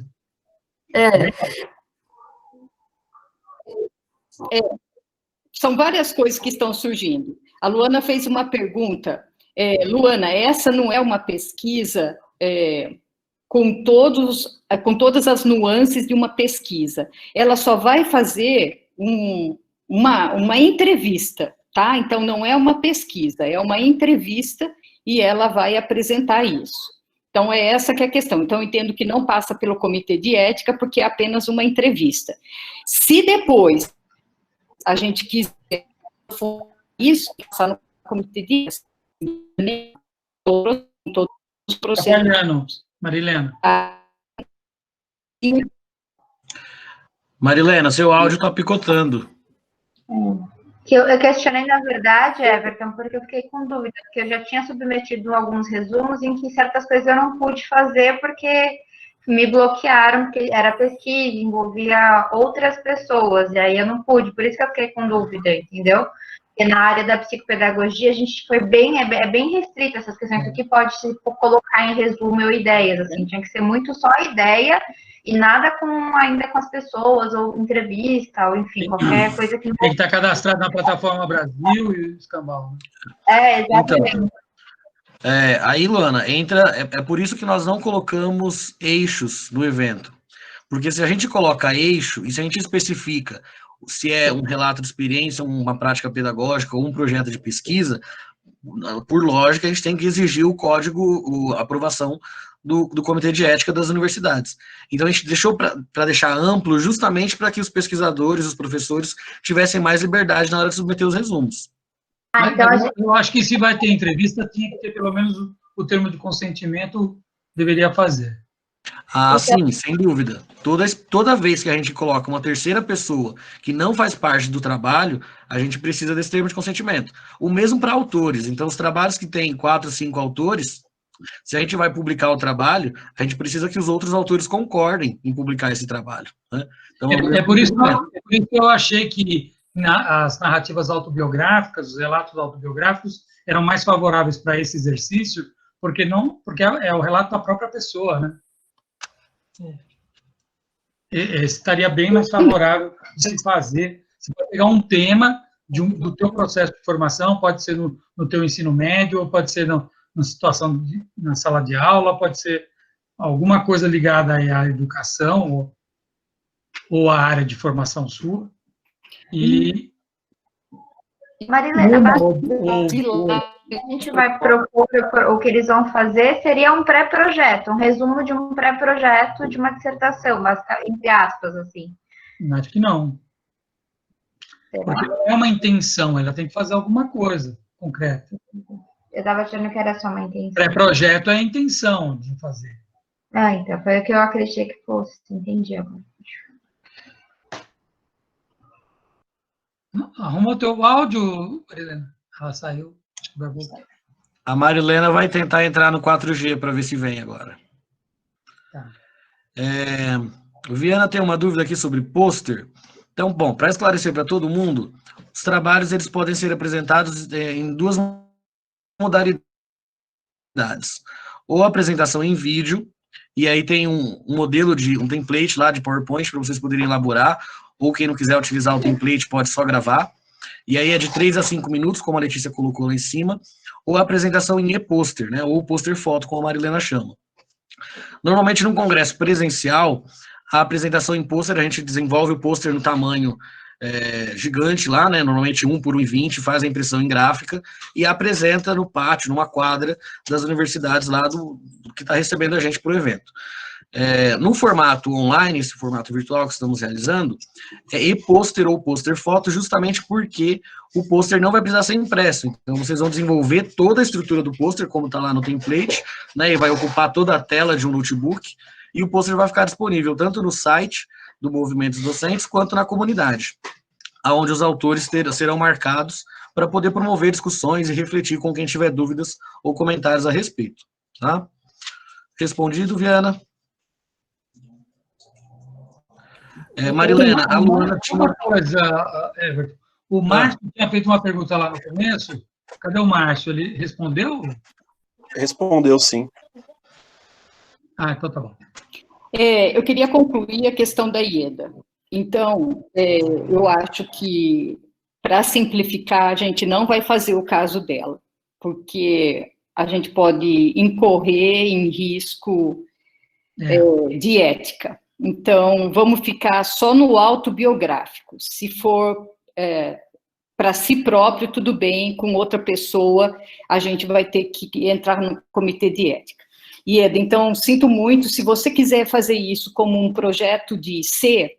São várias coisas que estão surgindo. A Luana fez uma pergunta. Luana, essa não é uma pesquisa com todas as nuances de uma pesquisa. Ela só vai fazer uma entrevista, tá? Então, não é uma pesquisa, é uma entrevista e ela vai apresentar isso. Então, é essa que é a questão. Então, eu entendo que não passa pelo comitê de ética, porque é apenas uma entrevista. Se depois a gente quiser isso, passar no comitê de ética, todos os processos. Marilena. Marilena, seu áudio está picotando. Eu questionei, na verdade, Everton, porque eu fiquei com dúvida, porque eu já tinha submetido alguns resumos em que certas coisas eu não pude fazer porque me bloquearam, porque era pesquisa, envolvia outras pessoas, e aí eu não pude, por isso que eu fiquei com dúvida, entendeu? Porque na área da psicopedagogia a gente foi bem restrita essas questões, o que pode se colocar em resumo ou ideias, assim, tinha que ser muito só ideia e nada ainda com as pessoas, ou entrevista, ou enfim, qualquer coisa que... Tem que estar cadastrado na plataforma Brasil e escambau. Né? Exatamente. Então, aí, Luana, é por isso que nós não colocamos eixos no evento. Porque se a gente coloca eixo, e se a gente especifica se é um relato de experiência, uma prática pedagógica ou um projeto de pesquisa, por lógica, a gente tem que exigir o código, a aprovação do Comitê de Ética das universidades. Então, a gente deixou para deixar amplo justamente para que os pesquisadores, os professores, tivessem mais liberdade na hora de submeter os resumos. Então, eu acho que se vai ter entrevista, tinha que ter pelo menos o termo de consentimento, deveria fazer. Sim, sem dúvida. Toda vez que a gente coloca uma terceira pessoa que não faz parte do trabalho, a gente precisa desse termo de consentimento. O mesmo para autores. Então, os trabalhos que têm 4, 5 autores, se a gente vai publicar o trabalho, a gente precisa que os outros autores concordem em publicar esse trabalho. Né? Então, é por isso que eu achei que as narrativas autobiográficas, os relatos autobiográficos, eram mais favoráveis para esse exercício, porque é o relato da própria pessoa, né? Estaria bem mais favorável de se fazer Você pode pegar um tema do teu processo de formação, pode ser no teu ensino médio, ou pode ser na situação na sala de aula, pode ser alguma coisa ligada à educação ou à área de formação sua. E Marilena, a gente vai propor, o que eles vão fazer seria um pré-projeto, um resumo de um pré-projeto de uma dissertação, entre aspas, assim. Acho que não. Porque não é uma intenção, ela tem que fazer alguma coisa concreta. Eu estava achando que era só uma intenção. Pré-projeto é a intenção de fazer. Ah, então, foi o que eu acreditei que fosse, entendi agora. Arruma o teu áudio, Marilena. Ela saiu, acho que vai voltar. A Marilena vai tentar entrar no 4G para ver se vem agora. Tá. O Viana tem uma dúvida aqui sobre pôster. Então, bom, para esclarecer para todo mundo, os trabalhos eles podem ser apresentados em duas modalidades. Ou apresentação em vídeo, e aí tem um modelo um template lá de PowerPoint para vocês poderem elaborar, ou quem não quiser utilizar o template pode só gravar. E aí é de 3 a 5 minutos, como a Letícia colocou lá em cima, ou a apresentação em e-pôster, né, ou pôster foto, como a Marilena chama. Normalmente, num congresso presencial, a apresentação em pôster, a gente desenvolve o pôster no tamanho gigante lá, né, normalmente 1 por 1,20, faz a impressão em gráfica e apresenta no pátio, numa quadra das universidades lá do que está recebendo a gente para o evento. No formato online, esse formato virtual que estamos realizando, é e-pôster ou pôster foto, justamente porque o pôster não vai precisar ser impresso. Então, vocês vão desenvolver toda a estrutura do pôster, como está lá no template, né, e vai ocupar toda a tela de um notebook, e o pôster vai ficar disponível tanto no site do Movimento dos Docentes, quanto na comunidade, onde os autores serão marcados para poder promover discussões e refletir com quem tiver dúvidas ou comentários a respeito. Tá? Respondido, Viana? Marilena, a Luana tinha uma coisa, Everton. O Márcio tinha feito uma pergunta lá no começo. Cadê o Márcio? Ele respondeu? Respondeu, sim. Ah, então tá bom. Eu queria concluir a questão da IEDA. Então, eu acho que, para simplificar, a gente não vai fazer o caso dela, porque a gente pode incorrer em risco de ética. Então, vamos ficar só no autobiográfico. Se for para si próprio, tudo bem, com outra pessoa, a gente vai ter que entrar no comitê de ética. Ieda, então, sinto muito, se você quiser fazer isso como um projeto de C,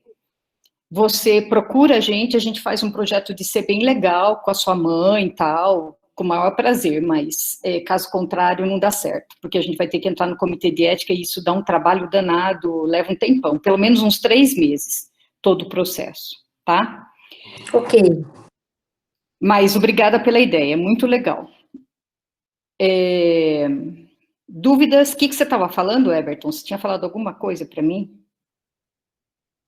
você procura a gente faz um projeto de C bem legal, com a sua mãe e tal, com o maior prazer, mas, caso contrário, não dá certo, porque a gente vai ter que entrar no comitê de ética e isso dá um trabalho danado, leva um tempão, pelo menos uns 3 meses, todo o processo, tá? Ok. Mas obrigada pela ideia, muito legal. Dúvidas? O que você estava falando, Everton? Você tinha falado alguma coisa para mim?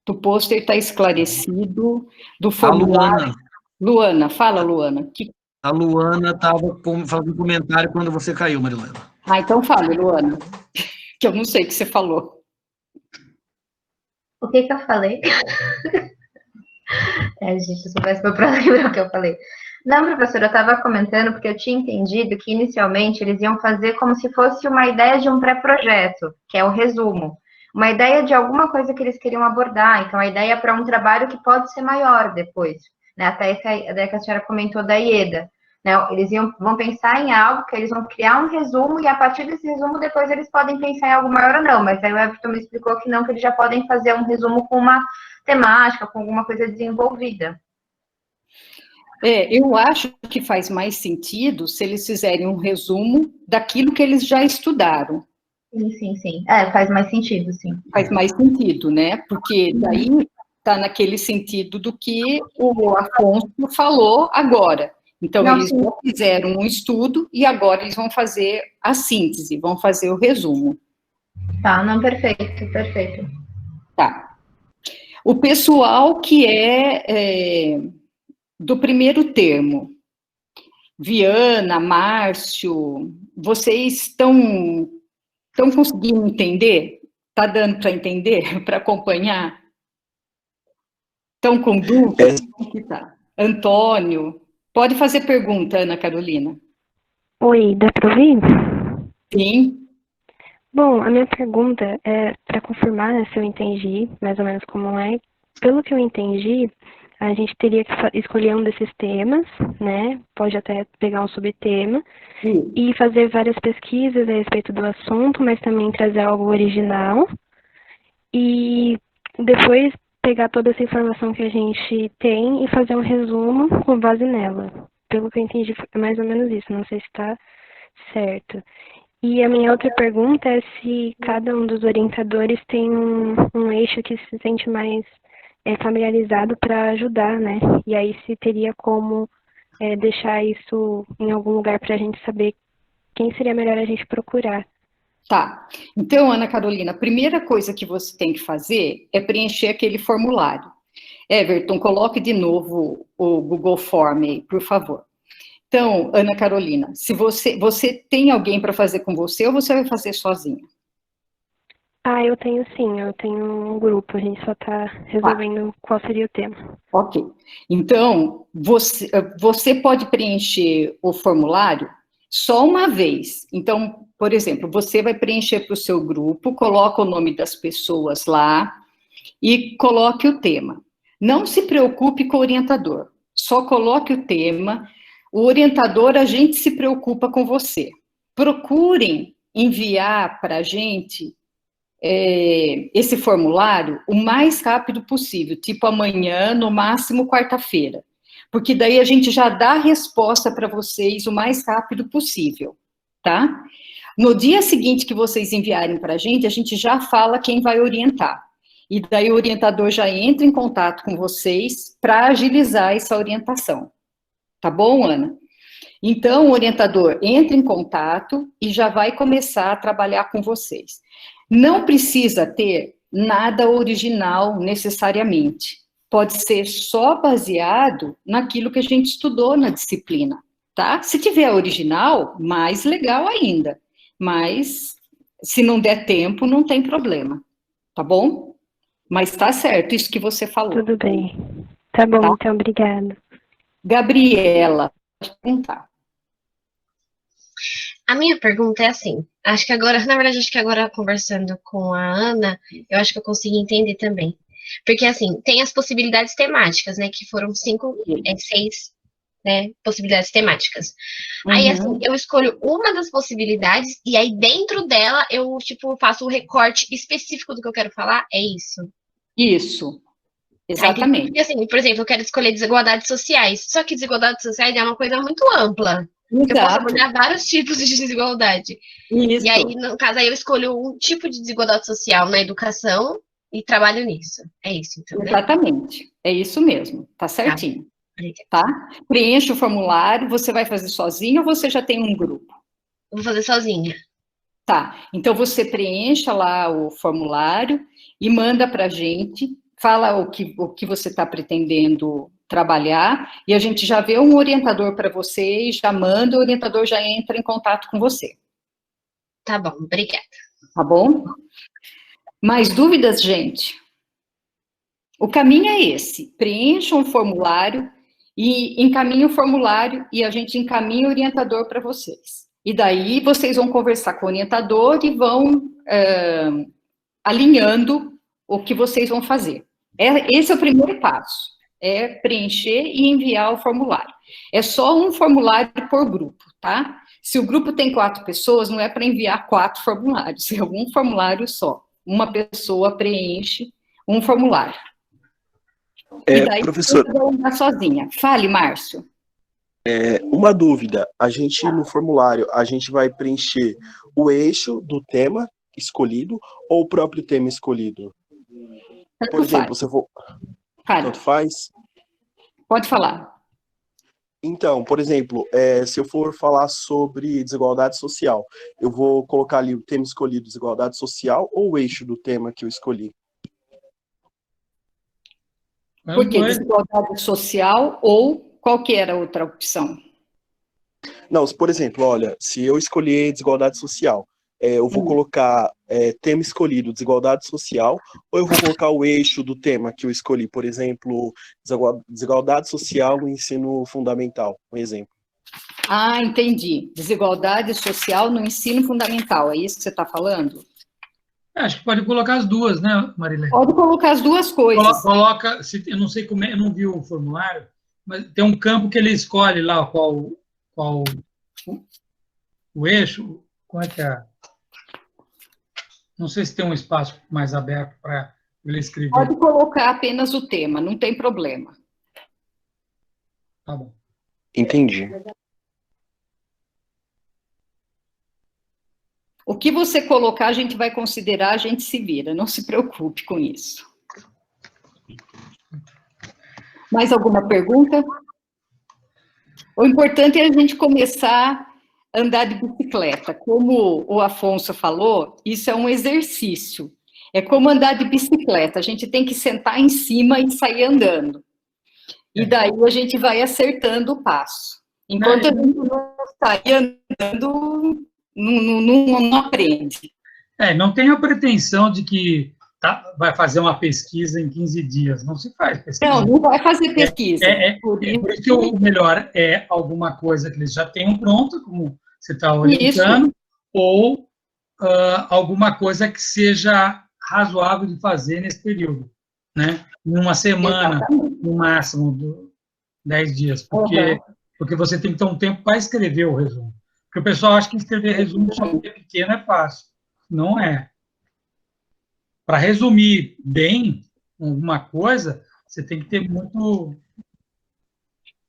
Do pôster está esclarecido, do formulário... Luana, fala, Luana. A Luana estava fazendo um comentário quando você caiu, Marilena. Ah, então fale, Luana, que eu não sei o que você falou. O que eu falei? Gente, eu só peço para lembrar o que eu falei. Não, professora, eu estava comentando porque eu tinha entendido que, inicialmente, eles iam fazer como se fosse uma ideia de um pré-projeto, que é o resumo. Uma ideia de alguma coisa que eles queriam abordar, então a ideia para um trabalho que pode ser maior depois, né? Até a ideia que a senhora comentou da IEDA, né? Eles vão pensar em algo, que eles vão criar um resumo, e a partir desse resumo, depois eles podem pensar em algo maior ou não, mas aí o Everton me explicou que não, que eles já podem fazer um resumo com uma temática, com alguma coisa desenvolvida. Eu acho que faz mais sentido se eles fizerem um resumo daquilo que eles já estudaram. Sim. Faz mais sentido, sim. Faz mais sentido, né? Porque daí está naquele sentido do que o Afonso falou agora. Então, eles já fizeram um estudo e agora eles vão fazer a síntese, vão fazer o resumo. Tá, não, perfeito. Tá. O pessoal que do primeiro termo, Viana, Márcio, vocês estão conseguindo entender? Está dando para entender, para acompanhar? Estão com dúvida? Como que tá? Antônio, pode fazer pergunta, Ana Carolina. Oi, dá para ouvir? Sim. Bom, a minha pergunta é para confirmar, né, se eu entendi mais ou menos como é. Pelo que eu entendi, a gente teria que escolher um desses temas, né? Pode até pegar um subtema e fazer várias pesquisas a respeito do assunto, mas também trazer algo original. E depois pegar toda essa informação que a gente tem e fazer um resumo com base nela. Pelo que eu entendi, é mais ou menos isso. Não sei se está certo. E a minha outra pergunta é se cada um dos orientadores tem um eixo que se sente mais familiarizado para ajudar, né? E aí se teria como deixar isso em algum lugar para a gente saber quem seria melhor a gente procurar. Tá. Então, Ana Carolina, a primeira coisa que você tem que fazer é preencher aquele formulário. Everton, coloque de novo o Google Form aí, por favor. Então, Ana Carolina, se você tem alguém para fazer com você ou você vai fazer sozinha? Eu tenho sim, eu tenho um grupo, a gente só está resolvendo qual seria o tema. Ok. Então, você pode preencher o formulário só uma vez. Então, por exemplo, você vai preencher para o seu grupo, coloca o nome das pessoas lá e coloque o tema. Não se preocupe com o orientador, só coloque o tema. O orientador, a gente se preocupa com você. Procurem enviar para a gente esse formulário o mais rápido possível, tipo amanhã, no máximo quarta-feira, porque daí a gente já dá a resposta para vocês o mais rápido possível, tá? No dia seguinte que vocês enviarem para a gente já fala quem vai orientar, e daí o orientador já entra em contato com vocês para agilizar essa orientação, tá bom, Ana? Então, o orientador entra em contato e já vai começar a trabalhar com vocês. Não precisa ter nada original necessariamente. Pode ser só baseado naquilo que a gente estudou na disciplina, tá? Se tiver original, mais legal ainda. Mas, se não der tempo, não tem problema, tá bom? Mas tá certo, isso que você falou. Tudo bem. Tá bom, tá? Então, obrigada. Gabriela, pode perguntar. A minha pergunta é assim, acho que agora conversando com a Ana, eu acho que eu consegui entender também. Porque assim, tem as possibilidades temáticas, né, que foram 6, né, possibilidades temáticas. Aí assim, eu escolho uma das possibilidades e aí dentro dela eu, faço o recorte específico do que eu quero falar, é isso? Isso, exatamente. Porque assim, por exemplo, eu quero escolher desigualdades sociais, só que desigualdades sociais é uma coisa muito ampla. Exato. Eu posso abordar vários tipos de desigualdade. Isso. E aí, no caso, aí eu escolho um tipo de desigualdade social na educação e trabalho nisso. É isso, então, né? Exatamente. É isso mesmo. Tá certinho. Tá? Preencha o formulário. Você vai fazer sozinho ou você já tem um grupo? Vou fazer sozinha. Tá. Então, você preencha lá o formulário e manda pra gente. Fala o que você está pretendendo trabalhar, e a gente já vê um orientador para você, e já manda, o orientador já entra em contato com você. Tá bom, obrigada. Tá bom? Mais dúvidas, gente? O caminho é esse, preencha um formulário, e encaminha o formulário, e a gente encaminha o orientador para vocês. E daí, vocês vão conversar com o orientador, e vão alinhando o que vocês vão fazer. Esse é o primeiro passo. É preencher e enviar o formulário. É só um formulário por grupo, tá? Se o grupo tem 4 pessoas, não é para enviar 4 formulários, é um formulário só. Uma pessoa preenche um formulário. E daí, professor, eu vou andar sozinha. Fale, Márcio. Uma dúvida. A gente, no formulário, a gente vai preencher o eixo do tema escolhido ou o próprio tema escolhido? Por exemplo, se eu for... Tanto faz? Pode falar. Então, por exemplo, se eu for falar sobre desigualdade social, eu vou colocar ali o tema escolhido, desigualdade social, ou o eixo do tema que eu escolhi? Por que desigualdade social ou qualquer outra opção? Não, por exemplo, olha, se eu escolher desigualdade social, eu vou colocar tema escolhido, desigualdade social, ou eu vou colocar o eixo do tema que eu escolhi, por exemplo, desigualdade social no ensino fundamental, um exemplo. Ah, entendi. Desigualdade social no ensino fundamental, é isso que você está falando? Acho que pode colocar as duas, né, Marilene? Pode colocar as duas coisas. Coloca, eu não sei como é, eu não vi o formulário, mas tem um campo que ele escolhe lá qual o eixo, como é que é? Não sei se tem um espaço mais aberto para ele escrever. Pode colocar apenas o tema, não tem problema. Tá bom. Entendi. O que você colocar, a gente vai considerar, a gente se vira, não se preocupe com isso. Mais alguma pergunta? O importante é a gente começar a andar de bicicleta. Como o Afonso falou, isso é um exercício. É como andar de bicicleta, a gente tem que sentar em cima e sair andando. E daí a gente vai acertando o passo. Enquanto a gente não sair andando, não aprende. Não tem a pretensão de que vai fazer uma pesquisa em 15 dias. Não se faz pesquisa. Não vai fazer pesquisa. Por isso que o melhor é alguma coisa que eles já tenham pronta, como você está orientando, ou alguma coisa que seja razoável de fazer nesse período, né? Em uma semana, no máximo, 10 dias, porque você tem que ter um tempo para escrever o resumo. Porque o pessoal acha que escrever resumo só porque é pequeno é fácil. Não é. Para resumir bem alguma coisa, você tem que ter muito...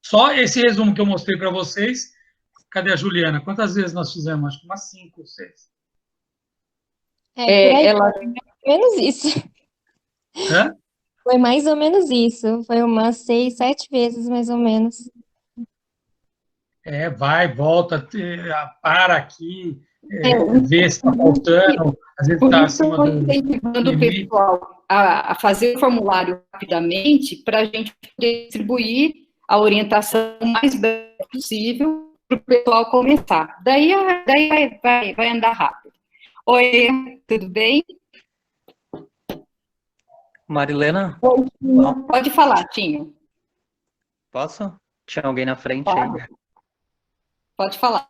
Só esse resumo que eu mostrei para vocês, cadê a Juliana? Quantas vezes nós fizemos? Acho que umas 5 ou 6. Ela... menos isso. Hã? Foi mais ou menos isso. Foi umas 6, 7 vezes, mais ou menos. Vai, volta, para aqui, vê se está faltando, às vezes está acima do incentivando o pessoal a fazer o formulário rapidamente para a gente poder distribuir a orientação o mais breve possível para o pessoal começar. Daí vai andar rápido. Oi, tudo bem? Marilena? Pode falar, Tinho. Posso? Tinha alguém na frente aí? Pode falar.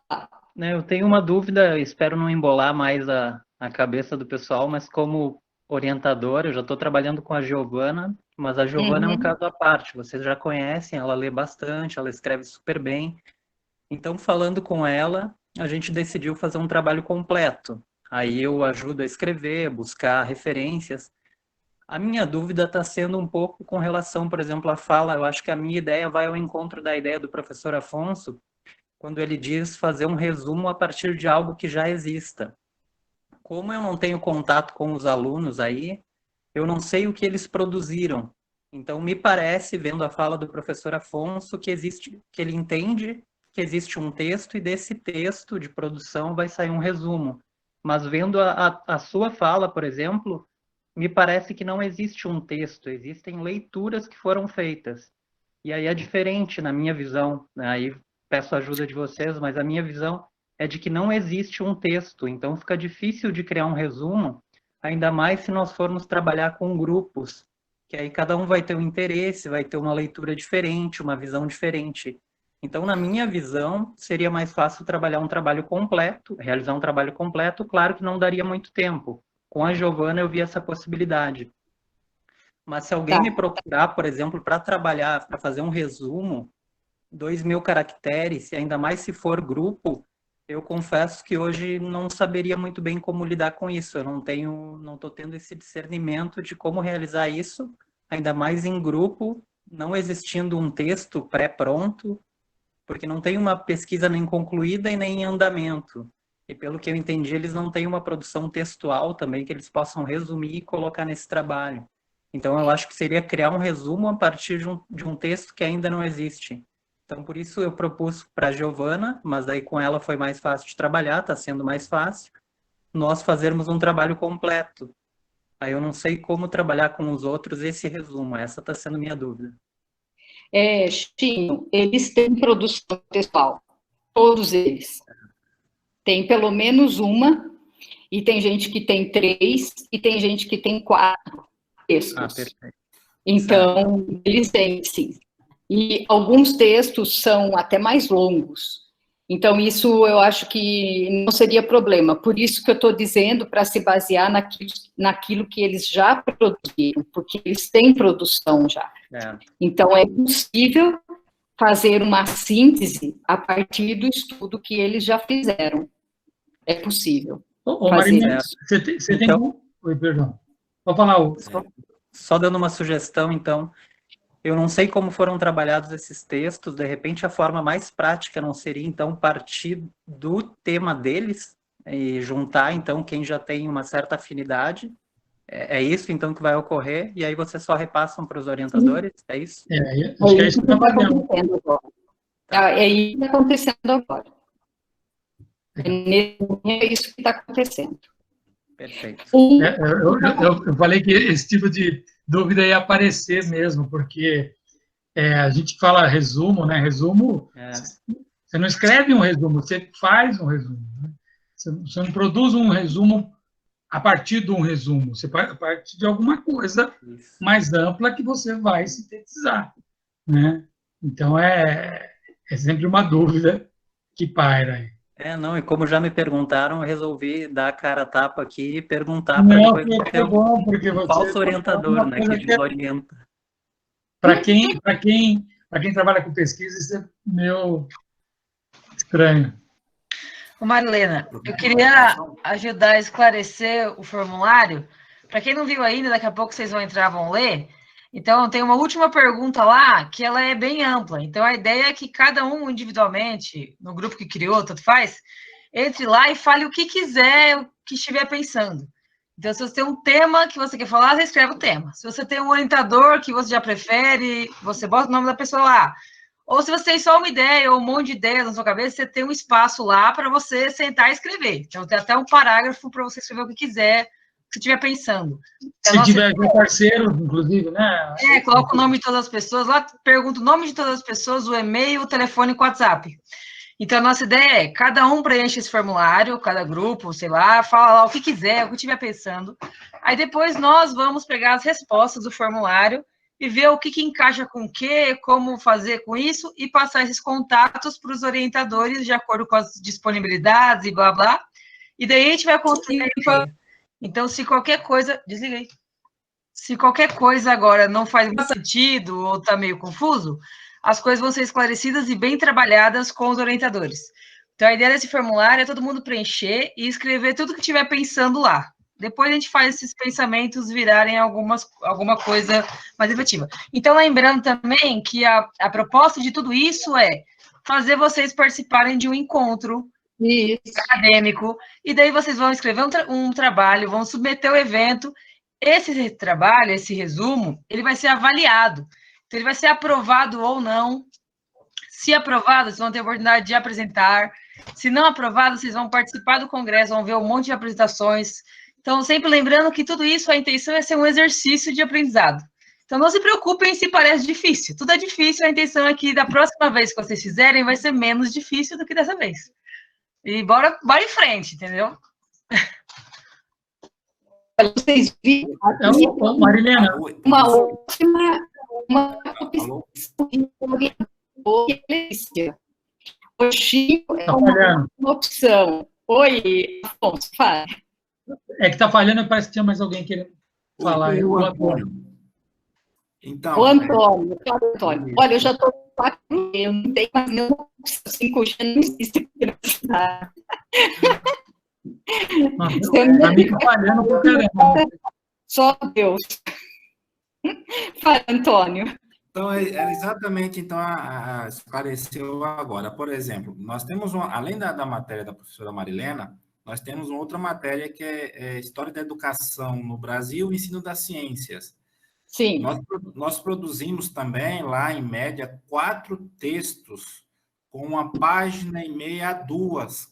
Eu tenho uma dúvida, espero não embolar mais a cabeça do pessoal, mas como orientador, eu já estou trabalhando com a Giovana, mas a Giovana é um caso à parte, vocês já conhecem, ela lê bastante, ela escreve super bem. Então, falando com ela, a gente decidiu fazer um trabalho completo. Aí eu ajudo a escrever, buscar referências. A minha dúvida está sendo um pouco com relação, por exemplo, à fala. Eu acho que a minha ideia vai ao encontro da ideia do professor Afonso, quando ele diz fazer um resumo a partir de algo que já exista. Como eu não tenho contato com os alunos aí, eu não sei o que eles produziram. Então, me parece, vendo a fala do professor Afonso, que ele entende que existe um texto e desse texto de produção vai sair um resumo. Mas vendo a sua fala, por exemplo, me parece que não existe um texto, existem leituras que foram feitas. E aí é diferente na minha visão, aí peço a ajuda de vocês, mas a minha visão é de que não existe um texto, então fica difícil de criar um resumo, ainda mais se nós formos trabalhar com grupos, que aí cada um vai ter um interesse, vai ter uma leitura diferente, uma visão diferente. Então, na minha visão, seria mais fácil trabalhar um trabalho completo, realizar um trabalho completo, claro que não daria muito tempo. Com a Giovana eu vi essa possibilidade. Mas se alguém me procurar, por exemplo, para trabalhar, para fazer um resumo, 2.000 caracteres, e ainda mais se for grupo, eu confesso que hoje não saberia muito bem como lidar com isso. Eu não estou tendo esse discernimento de como realizar isso, ainda mais em grupo, não existindo um texto pré-pronto, porque não tem uma pesquisa nem concluída e nem em andamento. E pelo que eu entendi, eles não têm uma produção textual também que eles possam resumir e colocar nesse trabalho. Então, eu acho que seria criar um resumo a partir de um texto que ainda não existe. Então, por isso eu propus para a Giovana, mas daí com ela foi mais fácil de trabalhar, está sendo mais fácil, nós fazermos um trabalho completo. Aí eu não sei como trabalhar com os outros esse resumo, essa está sendo minha dúvida. Chinho, eles têm produção textual, todos eles. Tem pelo menos uma, e tem gente que tem 3, e tem gente que tem 4 textos. Perfeito. Então, eles têm, sim. E alguns textos são até mais longos. Então, isso eu acho que não seria problema. Por isso que eu estou dizendo para se basear naquilo que eles já produziram, porque eles têm produção já. Então, é possível fazer uma síntese a partir do estudo que eles já fizeram. É possível. Marina, você tem... Então, Oi, perdão. Vou falar. Só dando uma sugestão, então, eu não sei como foram trabalhados esses textos, de repente a forma mais prática não seria, então, partir do tema deles e juntar, então, quem já tem uma certa afinidade. É isso, então, que vai ocorrer, e aí vocês só repassam para os orientadores, é isso? Acho que é isso que está acontecendo agora. É isso que está acontecendo agora. É isso que está acontecendo. Perfeito. Eu falei que esse tipo de dúvida ia aparecer mesmo, porque a gente fala resumo, né? Resumo, você não escreve um resumo, você faz um resumo. Né? Você não produz um resumo a partir de um resumo, você a partir de alguma coisa mais ampla que você vai sintetizar. Né? Então, é sempre uma dúvida que paira aí. Não, e como já me perguntaram, eu resolvi dar a cara a tapa aqui e perguntar para depois ter um falso orientador, né, que desorienta. Para quem trabalha com pesquisa, isso é meio estranho. Marilena, eu queria ajudar a esclarecer o formulário. Para quem não viu ainda, daqui a pouco vocês vão ler. Então, tem uma última pergunta lá, que ela é bem ampla. Então, a ideia é que cada um individualmente, no grupo que criou, tanto faz, entre lá e fale o que quiser, o que estiver pensando. Então, se você tem um tema que você quer falar, você escreve o tema. Se você tem um orientador que você já prefere, você bota o nome da pessoa lá. Ou se você tem só uma ideia ou um monte de ideias na sua cabeça, você tem um espaço lá para você sentar e escrever. Então, tem até um parágrafo para você escrever o que quiser, que você estiver pensando. Se tiver um parceiro, inclusive, né? Coloca o nome de todas as pessoas lá, pergunta o nome de todas as pessoas, o e-mail, o telefone e o WhatsApp. Então, a nossa ideia é, cada um preenche esse formulário, cada grupo, sei lá, fala lá o que quiser, o que estiver pensando. Aí, depois, nós vamos pegar as respostas do formulário e ver o que encaixa com o quê, como fazer com isso, e passar esses contatos para os orientadores de acordo com as disponibilidades e blá, blá. E daí, a gente vai construir. Então, se qualquer coisa... Desliguei. Se qualquer coisa agora não faz muito sentido ou está meio confuso, as coisas vão ser esclarecidas e bem trabalhadas com os orientadores. Então, a ideia desse formulário é todo mundo preencher e escrever tudo que estiver pensando lá. Depois a gente faz esses pensamentos virarem alguma coisa mais efetiva. Então, lembrando também que a proposta de tudo isso é fazer vocês participarem de um encontro acadêmico, e daí vocês vão escrever um trabalho, vão submeter o evento. Esse trabalho, esse resumo, ele vai ser avaliado. Então, ele vai ser aprovado ou não. Se aprovado, vocês vão ter a oportunidade de apresentar. Se não aprovado, vocês vão participar do congresso, vão ver um monte de apresentações. Então, sempre lembrando que tudo isso, a intenção é ser um exercício de aprendizado. Então, não se preocupem se parece difícil. Tudo é difícil, a intenção é que da próxima vez que vocês fizerem, vai ser menos difícil do que dessa vez. E bora em frente, entendeu? Vocês viram Marilena, uma última o Chico é uma opção. Oi, Afonso, fala. É que está falhando, parece que tinha mais alguém querendo falar. O Antônio. Então, o Antônio. Olha, eu já estou com 4, eu não tenho mais nenhuma opção. 5G não existe. Para mim está falhando por caramba. Só Deus. Fala, Antônio. Então, é exatamente, então, esclareceu agora. Por exemplo, nós temos, além da matéria da professora Marilena, nós temos uma outra matéria que é História da Educação no Brasil e Ensino das Ciências. Sim. Nós produzimos também, lá, em média, 4 textos com 1,5 páginas a 2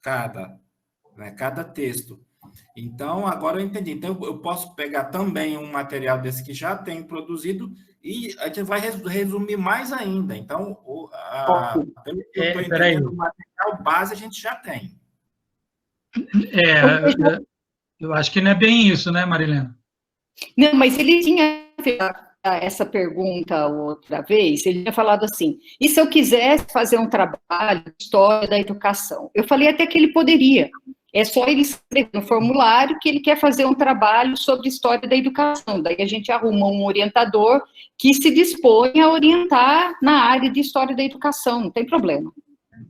cada texto. Então, agora eu entendi. Então, eu posso pegar também um material desse que já tem produzido e a gente vai resumir mais ainda. Então, pelo que eu estou entendendo, o material base a gente já tem. Eu acho que não é bem isso, né, Marilena? Não, mas ele tinha feito essa pergunta outra vez, ele tinha falado assim, e se eu quisesse fazer um trabalho de história da educação? Eu falei até que ele poderia, é só ele escrever no formulário que ele quer fazer um trabalho sobre história da educação, daí a gente arruma um orientador que se dispõe a orientar na área de história da educação, não tem problema.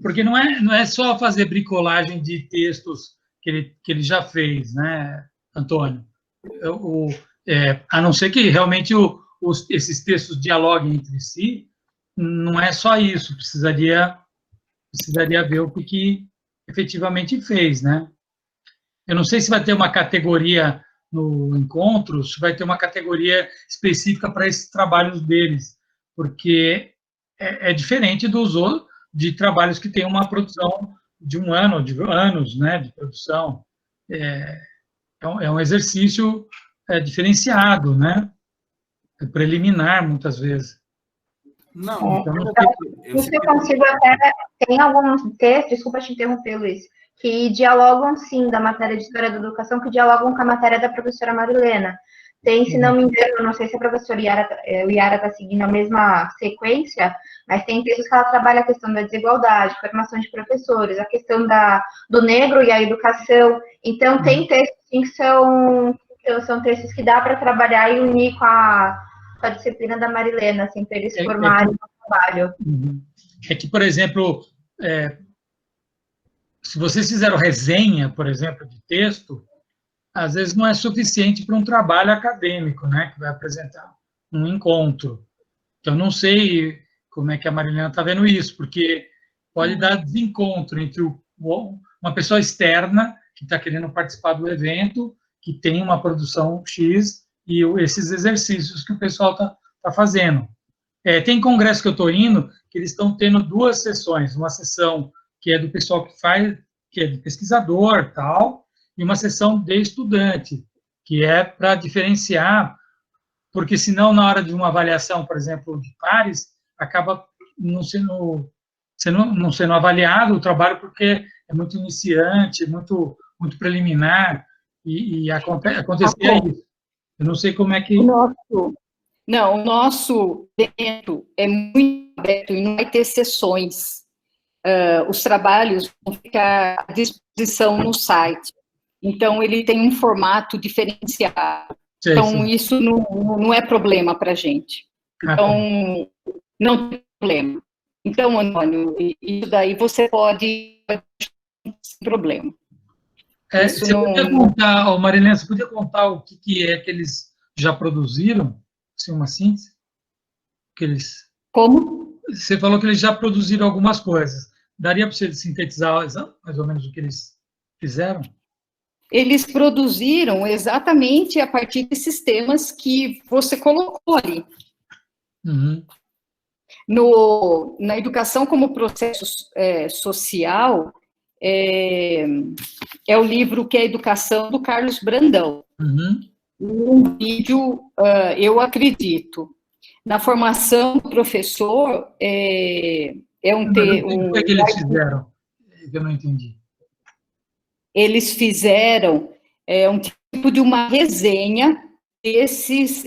Porque não é só fazer bricolagem de textos que ele já fez, né, Antônio? A não ser que realmente esses textos dialoguem entre si, não é só isso, precisaria ver o que efetivamente fez, né? Eu não sei se vai ter uma categoria no encontro, se vai ter uma categoria específica para esses trabalhos deles, porque é diferente de trabalhos que têm uma produção de um ano, de anos, né, de produção. É um exercício diferenciado, né? É preliminar, muitas vezes. Não, então, isso eu consigo até... Tem alguns textos, desculpa te interromper, Luiz, que dialogam, sim, da matéria de História da Educação, que dialogam com a matéria da professora Marilena. Tem, se não me engano, não sei se a professora Yara está seguindo a mesma sequência, mas tem textos que ela trabalha a questão da desigualdade, formação de professores, a questão do negro e a educação. Então, tem textos, sim, que são textos que dá para trabalhar e unir com a disciplina da Marilena, assim, para eles formarem o trabalho. É que, por exemplo, se vocês fizeram resenha, por exemplo, de texto, às vezes não é suficiente para um trabalho acadêmico, né, que vai apresentar um encontro. Então, não sei como é que a Marilena está vendo isso, porque pode dar desencontro entre uma pessoa externa que está querendo participar do evento, que tem uma produção X, e esses exercícios que o pessoal está fazendo. Tem congresso que eu estou indo, que eles estão tendo 2 sessões, uma sessão que é do pessoal que é de pesquisador, tal, e uma sessão de estudante, que é para diferenciar, porque senão, na hora de uma avaliação, por exemplo, de pares, acaba não sendo avaliado o trabalho, porque é muito iniciante, muito preliminar, e acontecia isso. Eu não sei como é que... O nosso evento é muito aberto e não vai ter sessões. Os trabalhos vão ficar à disposição no site. Então, ele tem um formato diferenciado. Sim, então, sim. Isso não é problema para a gente. Então, não tem problema. Então, Antônio, isso daí você pode sem problema. Você podia contar, Marilena, você podia contar o que é que eles já produziram? Assim, uma síntese? Como? Você falou que eles já produziram algumas coisas. Daria para você sintetizar mais ou menos o que eles fizeram? Eles produziram exatamente a partir desses temas que você colocou ali. Uhum. Na educação como processo social, é o livro que é a Educação, do Carlos Brandão. Uhum. Um vídeo, eu acredito. Na formação do professor, O que eles fizeram? Eu não entendi. Eles fizeram um tipo de uma resenha desses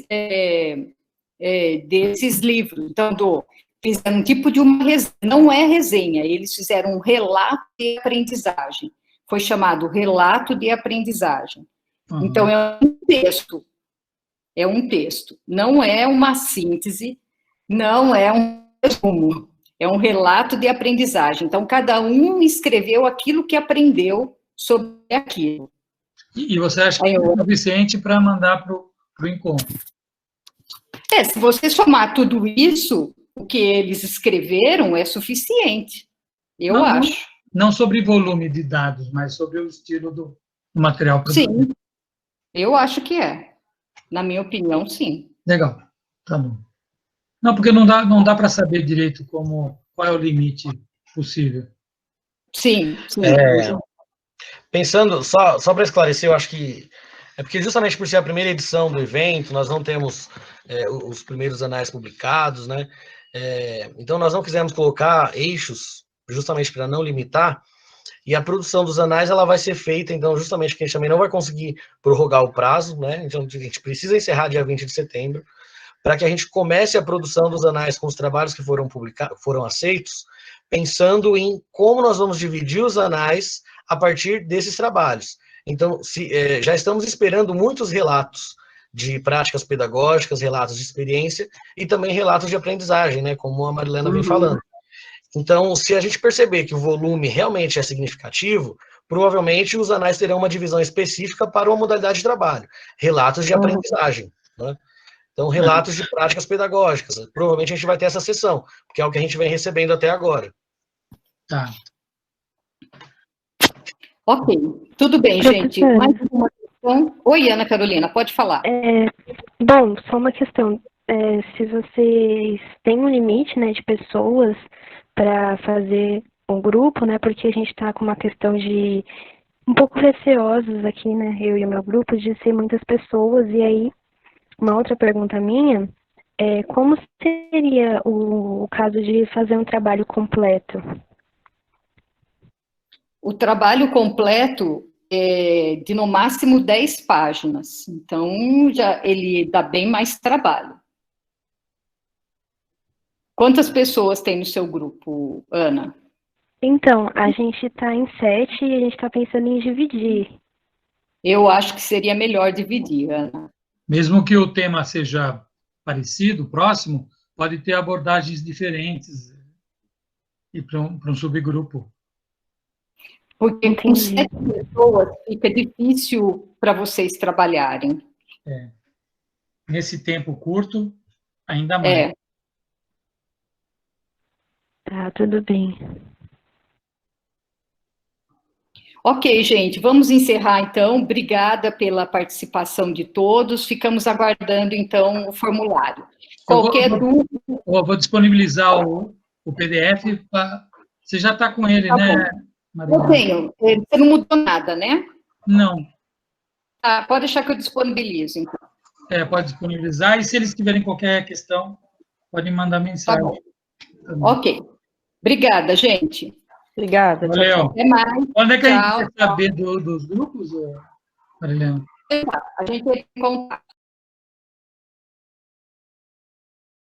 livros. Então, fizeram um tipo de uma resenha, não é resenha, eles fizeram um relato de aprendizagem. Foi chamado relato de aprendizagem. Uhum. Então, é um texto, não é uma síntese, não é um resumo, é um relato de aprendizagem. Então, cada um escreveu aquilo que aprendeu sobre aquilo. E você acha que é suficiente para mandar para o encontro? Se você somar tudo isso, o que eles escreveram é suficiente, eu acho. Não sobre volume de dados, mas sobre o estilo do material produzido. Sim, eu acho que é. Na minha opinião, sim. Legal, tá bom. Não, porque não dá para saber direito qual é o limite possível. Sim. Pensando, só para esclarecer, eu acho que é porque justamente por ser a primeira edição do evento, nós não temos os primeiros anais publicados, né? Então, nós não quisemos colocar eixos, justamente para não limitar, E a produção dos anais, ela vai ser feita, então, justamente, que a gente também não vai conseguir prorrogar o prazo, né? Então, a gente precisa encerrar dia 20 de setembro, para que a gente comece a produção dos anais com os trabalhos que foram aceitos, pensando em como nós vamos dividir os anais a partir desses trabalhos. Então, já estamos esperando muitos relatos de práticas pedagógicas, relatos de experiência e também relatos de aprendizagem, né, como a Marilena vem falando. Então, se a gente perceber que o volume realmente é significativo, provavelmente os anais terão uma divisão específica para uma modalidade de trabalho, relatos de aprendizagem, né? Então, relatos de práticas pedagógicas. Provavelmente a gente vai ter essa sessão, porque é o que a gente vem recebendo até agora. Tá. Ok, tudo bem, gente. Mais uma questão? Oi, Ana Carolina, pode falar. Bom, só uma questão. Se vocês têm um limite, né, de pessoas para fazer um grupo, né, porque a gente está com uma questão de um pouco receosos aqui, né, eu e o meu grupo, de ser muitas pessoas, e aí uma outra pergunta minha é como seria o caso de fazer um trabalho completo? O trabalho completo é de no máximo 10 páginas, então ele dá bem mais trabalho. Quantas pessoas tem no seu grupo, Ana? Então, a gente está em 7 e a gente está pensando em dividir. Eu acho que seria melhor dividir, Ana. Mesmo que o tema seja parecido, próximo, pode ter abordagens diferentes e para um subgrupo. Porque com 7 pessoas fica difícil para vocês trabalharem. Nesse tempo curto, ainda mais. Tá, tudo bem. Ok, gente, vamos encerrar então. Obrigada pela participação de todos. Ficamos aguardando então o formulário. Qualquer dúvida. Eu vou disponibilizar o PDF. Você já está com ele, né, Marilena? Eu tenho. Você não mudou nada, né? Não. Ah, pode deixar que eu disponibilizo, então. Pode disponibilizar. E se eles tiverem qualquer questão, podem mandar mensagem. Tá bom. Ok. Obrigada, gente. Obrigada. Valeu. Até mais. Quando é que a gente quer saber dos grupos, Marilena? A gente entra em contato.